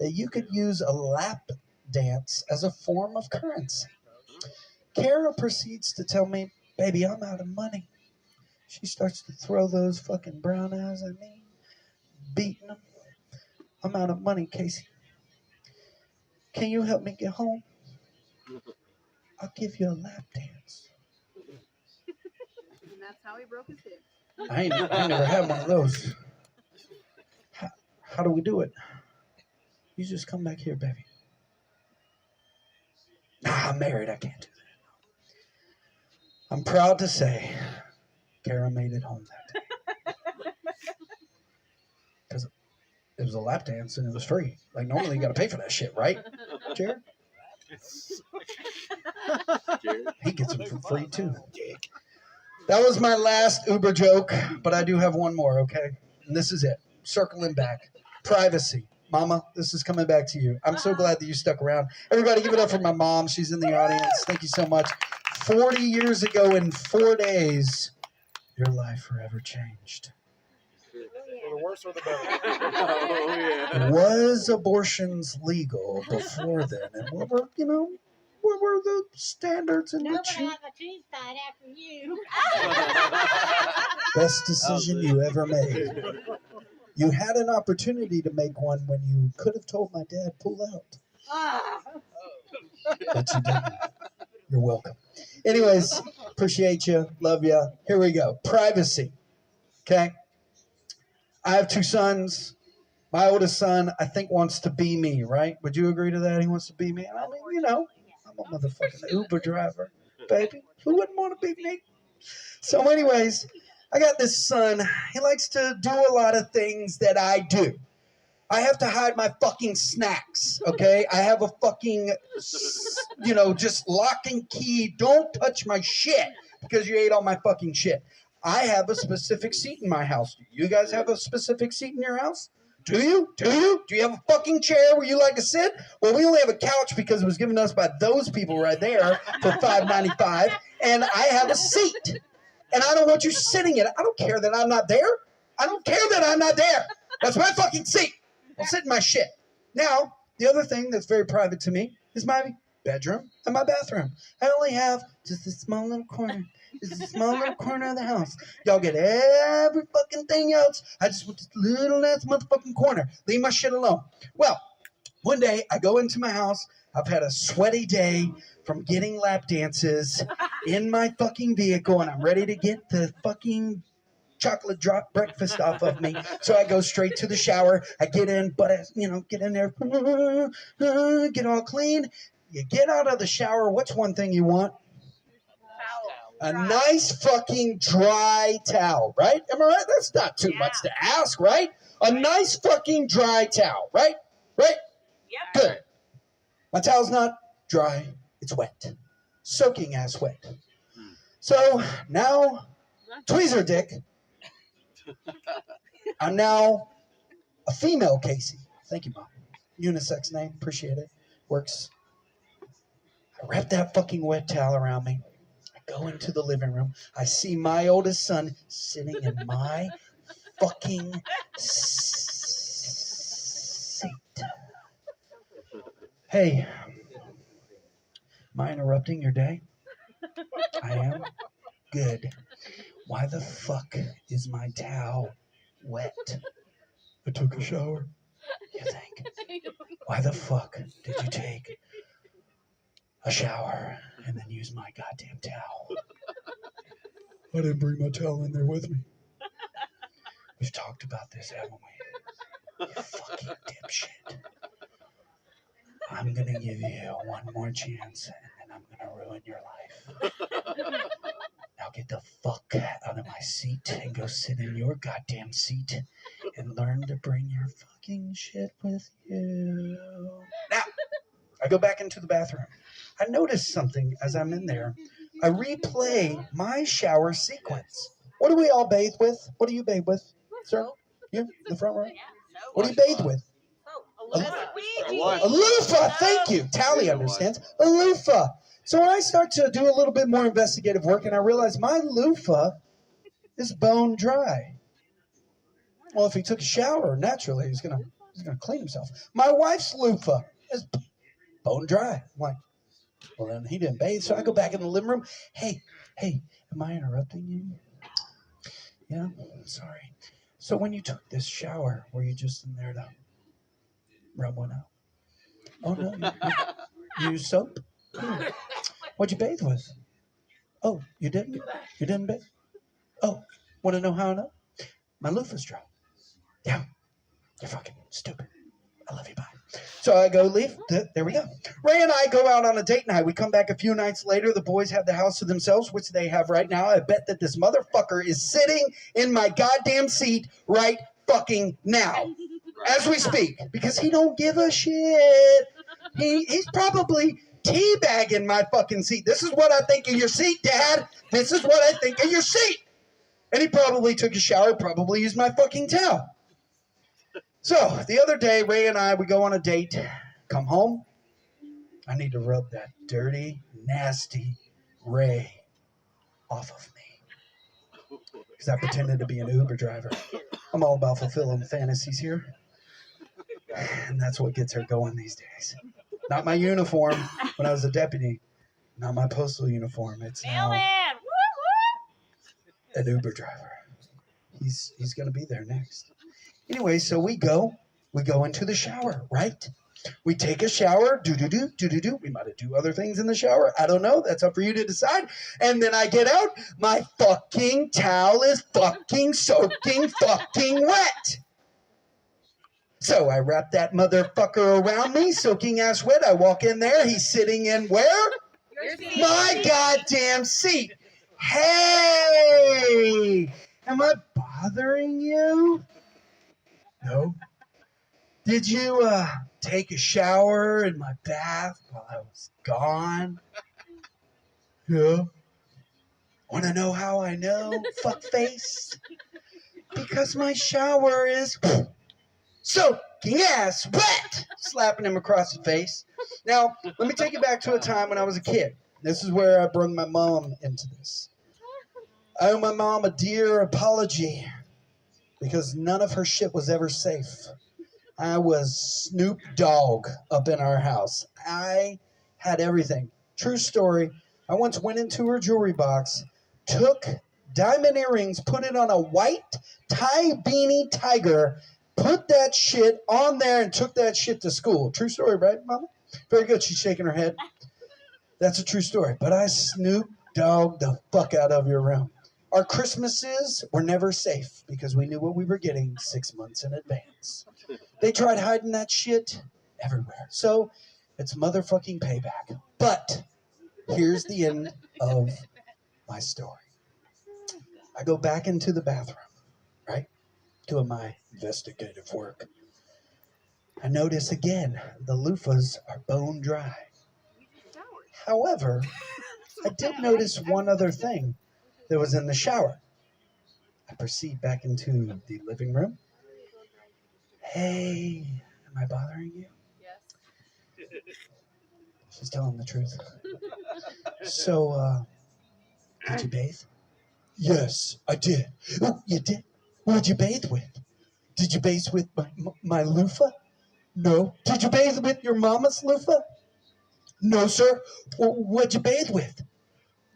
that you could use a lap dance as a form of currency. Kara proceeds to tell me, baby, I'm out of money. She starts to throw those fucking brown eyes at me, beating them. I'm out of money, Casey. Can you help me get home? I'll give you a lap dance. And that's how he broke his hip. I never had one of those. How do we do it? You just come back here, baby. Nah, I'm married. I can't do that. I'm proud to say Kara made it home that day. Because it was a lap dance and it was free. Like, normally you got to pay for that shit, right, Jared? He gets them for free, too. That was my last Uber joke, but I do have one more, okay? And this is it. Circling back. Privacy. Mama, this is coming back to you. I'm so glad that you stuck around. Everybody give it up for my mom. She's in the audience. Thank you so much. 40 years ago in 4 days, your life forever changed. For the worse or the better. Oh, yeah. Was abortions legal before then? And what were, what were the standards in which you... a cheese fight after you. Best decision you ever made. You had an opportunity to make one when you could have told my dad, pull out. But you didn't. You're welcome. Anyways, appreciate you. Love you. Here we go. Privacy. Okay? I have 2 sons. My oldest son, I think, wants to be me, right? Would you agree to that? He wants to be me. I mean, I'm a motherfucking Uber driver, baby. Who wouldn't want to be me? So anyways, I got this son. He likes to do a lot of things that I do. I have to hide my fucking snacks, okay? I have a fucking, just lock and key. Don't touch my shit because you ate all my fucking shit. I have a specific seat in my house. Do you guys have a specific seat in your house? Do you? Do you have a fucking chair where you like to sit? Well, we only have a couch because it was given to us by those people right there for $5.95, and I have a seat. And I don't want you sitting in it. I don't care that I'm not there. I don't care that I'm not there. That's my fucking seat. I'll sit in my shit. Now, the other thing that's very private to me is my bedroom and my bathroom. I only have just a small little corner. It's a small little corner of the house. Y'all get every fucking thing else. I just want this little ass motherfucking corner. Leave my shit alone. Well, one day I go into my house. I've had a sweaty day from getting lap dances in my fucking vehicle, and I'm ready to get the fucking chocolate drop breakfast off of me. So I go straight to the shower. I get in, but get in there, get all clean. You get out of the shower. What's one thing you want? A nice fucking dry towel, right? Am I right? That's not too much to ask, right? A nice fucking dry towel, right? Right? Yep. Good. My towel's not dry. It's wet. Soaking ass wet. So now, tweezer dick, I'm now a female Casey. Thank you, Mom. Unisex name. Appreciate it. Works. I wrap that fucking wet towel around me. Go into the living room. I see my oldest son sitting in my fucking seat. Hey, am I interrupting your day? I am? Good. Why the fuck is my towel wet? I took a shower. You think? Why the fuck did you take a shower and then use my goddamn towel? I didn't bring my towel in there with me. We've talked about this, haven't we? You fucking dipshit. I'm gonna give you one more chance, and then I'm gonna ruin your life. Now get the fuck out of my seat and go sit in your goddamn seat and learn to bring your fucking shit with you. Now, I go back into the bathroom. I notice something as I'm in there. I replay my shower sequence. What do we all bathe with? What do you bathe with, sir? You, the front row? What do you bathe with? A loofah, thank you. Tally understands. A loofah. So I start to do a little bit more investigative work, and I realize my loofah is bone dry. Well, if he took a shower, naturally he's gonna clean himself. My wife's loofah is bone dry. I'm like, well, then he didn't bathe. So I go back in the living room. Hey, am I interrupting you? Yeah, sorry. So when you took this shower, were you just in there to rub one out? Oh, no. You used soap? What'd you bathe with? Oh, you didn't? You didn't bathe? Oh, want to know how I know? My loofah's dry. Yeah, you're fucking stupid. I love you, bye. So I go leave. There we go. Ray and I go out on a date night. We come back a few nights later. The boys have the house to themselves, which they have right now. I bet that this motherfucker is sitting in my goddamn seat right fucking now as we speak because he don't give a shit. He's probably teabagging my fucking seat. This is what I think of your seat, Dad. This is what I think of your seat. And he probably took a shower, probably used my fucking towel. So the other day, Ray and I, we go on a date, come home. I need to rub that dirty, nasty Ray off of me. Because I pretended to be an Uber driver. I'm all about fulfilling fantasies here. And that's what gets her going these days. Not my uniform when I was a deputy. Not my postal uniform. It's now an Uber driver. He's going to be there next. Anyway, so we go into the shower, right? We take a shower, do. We might do other things in the shower. I don't know. That's up for you to decide. And then I get out. My fucking towel is fucking soaking fucking wet. So I wrap that motherfucker around me, soaking ass wet. I walk in there. He's sitting in where? My goddamn seat. Hey, am I bothering you? No. Did you take a shower in my bath while I was gone? Yeah. Want to know how I know, fuckface? Because my shower is soaking ass wet. Slapping him across the face. Now, let me take you back to a time when I was a kid. This is where I brought my mom into this. I owe my mom a dear apology because none of her shit was ever safe. I was Snoop Dogg up in our house. I had everything. True story. I once went into her jewelry box, took diamond earrings, put it on a white tie beanie tiger, put that shit on there, and took that shit to school. True story, right, Mama? Very good. She's shaking her head. That's a true story. But I Snoop Dogged the fuck out of your room. Our Christmases were never safe because we knew what we were getting 6 months in advance. They tried hiding that shit everywhere. So it's motherfucking payback. But here's the end of my story. I go back into the bathroom, right? Doing my investigative work. I notice again, the loofahs are bone dry. However, I did notice one other thing that was in the shower. I proceed back into the living room. Hey, am I bothering you? Yes. She's telling the truth. So, did you bathe? Yes, I did. Oh, you did? What'd you bathe with? Did you bathe with my loofah? No. Did you bathe with your mama's loofah? No, sir. Well, what'd you bathe with?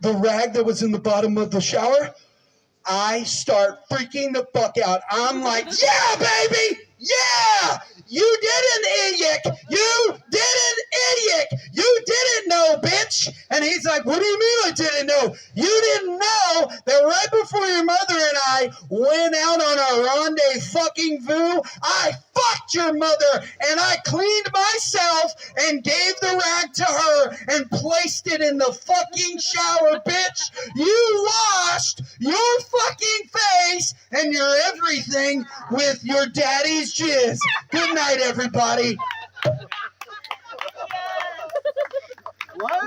The rag that was in the bottom of the shower? I start freaking the fuck out. I'm like, yeah, baby! Yeah! You didn't, idiot! You didn't, idiot! You didn't know, bitch! And he's like, what do you mean I didn't know? You didn't know that right before your mother and I went out on our rendezvous, I fucked your mother and I cleaned myself and gave the rag to her and placed it in the fucking shower, bitch! You washed your fucking face and your everything with your daddy's jizz. Good night, everybody. What?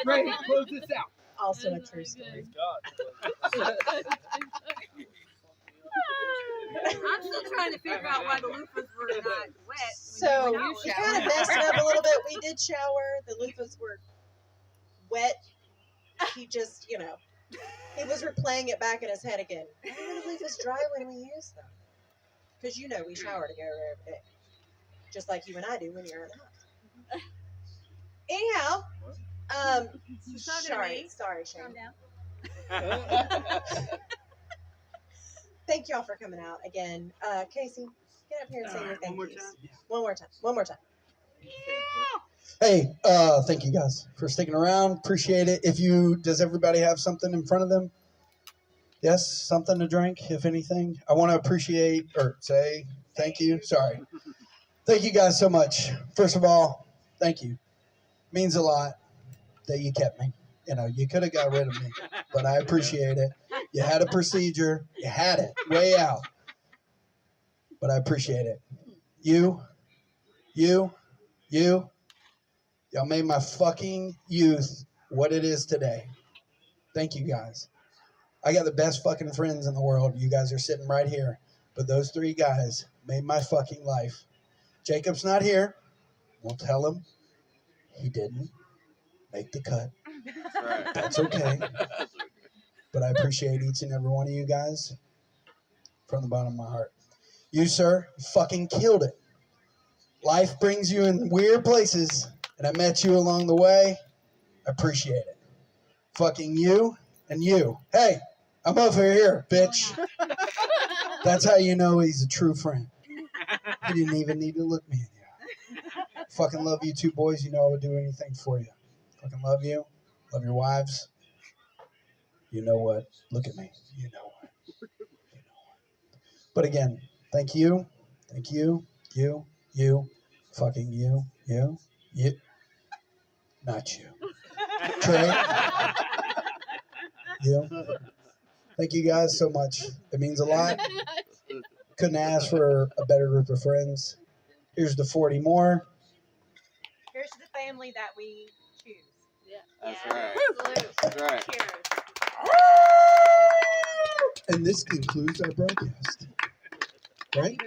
Ray, close this out. Also a true story. I'm still trying to figure out why the loofahs were not wet. So when you we showered. kind of messed it up a little bit. We did shower. The loofahs were wet. He just, he was replaying it back in his head again. Why were the loofahs dry when we use them? Because we shower together every day. Just like you and I do when you're in the house. Anyhow, He's talking to me. sorry, Shane. Calm down. Thank y'all for coming out again. Casey, get up here and say your thank yous. One more time. Hey, thank you guys for sticking around. Appreciate it. Does everybody have something in front of them? Yes, something to drink, if anything. I want to appreciate or say thank you. Sorry. Thank you guys so much. First of all, thank you. Means a lot that you kept me. You could have got rid of me, but I appreciate it. You had a procedure. You had it way out. but I appreciate it. You, y'all made my fucking youth what it is today. Thank you guys. I got the best fucking friends in the world. You guys are sitting right here. But those three guys made my fucking life. Jacob's not here. We'll tell him he didn't make the cut. That's right. That's okay. But I appreciate each and every one of you guys from the bottom of my heart. You, sir, fucking killed it. Life brings you in weird places, and I met you along the way. I appreciate it. Fucking you and you. Hey, I'm over here, bitch. That's how you know he's a true friend. He didn't even need to look me in the eye. Fucking love you two boys. You know I would do anything for you. Fucking love you. Love your wives. You know what? Look at me. You know what? You know what? But again, thank you. Thank you. You. Fucking you. Not you. Trey. You. Thank you guys so much. It means a lot. Couldn't ask for a better group of friends. Here's the 40 more. Here's the family that we choose. That's right. Salute. That's right. Cheers. And this concludes our broadcast. Right?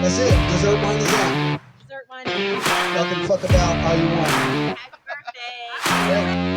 That's it. Dessert wine is out. Dessert one. Y'all can fuck about all you want. Happy birthday. Right.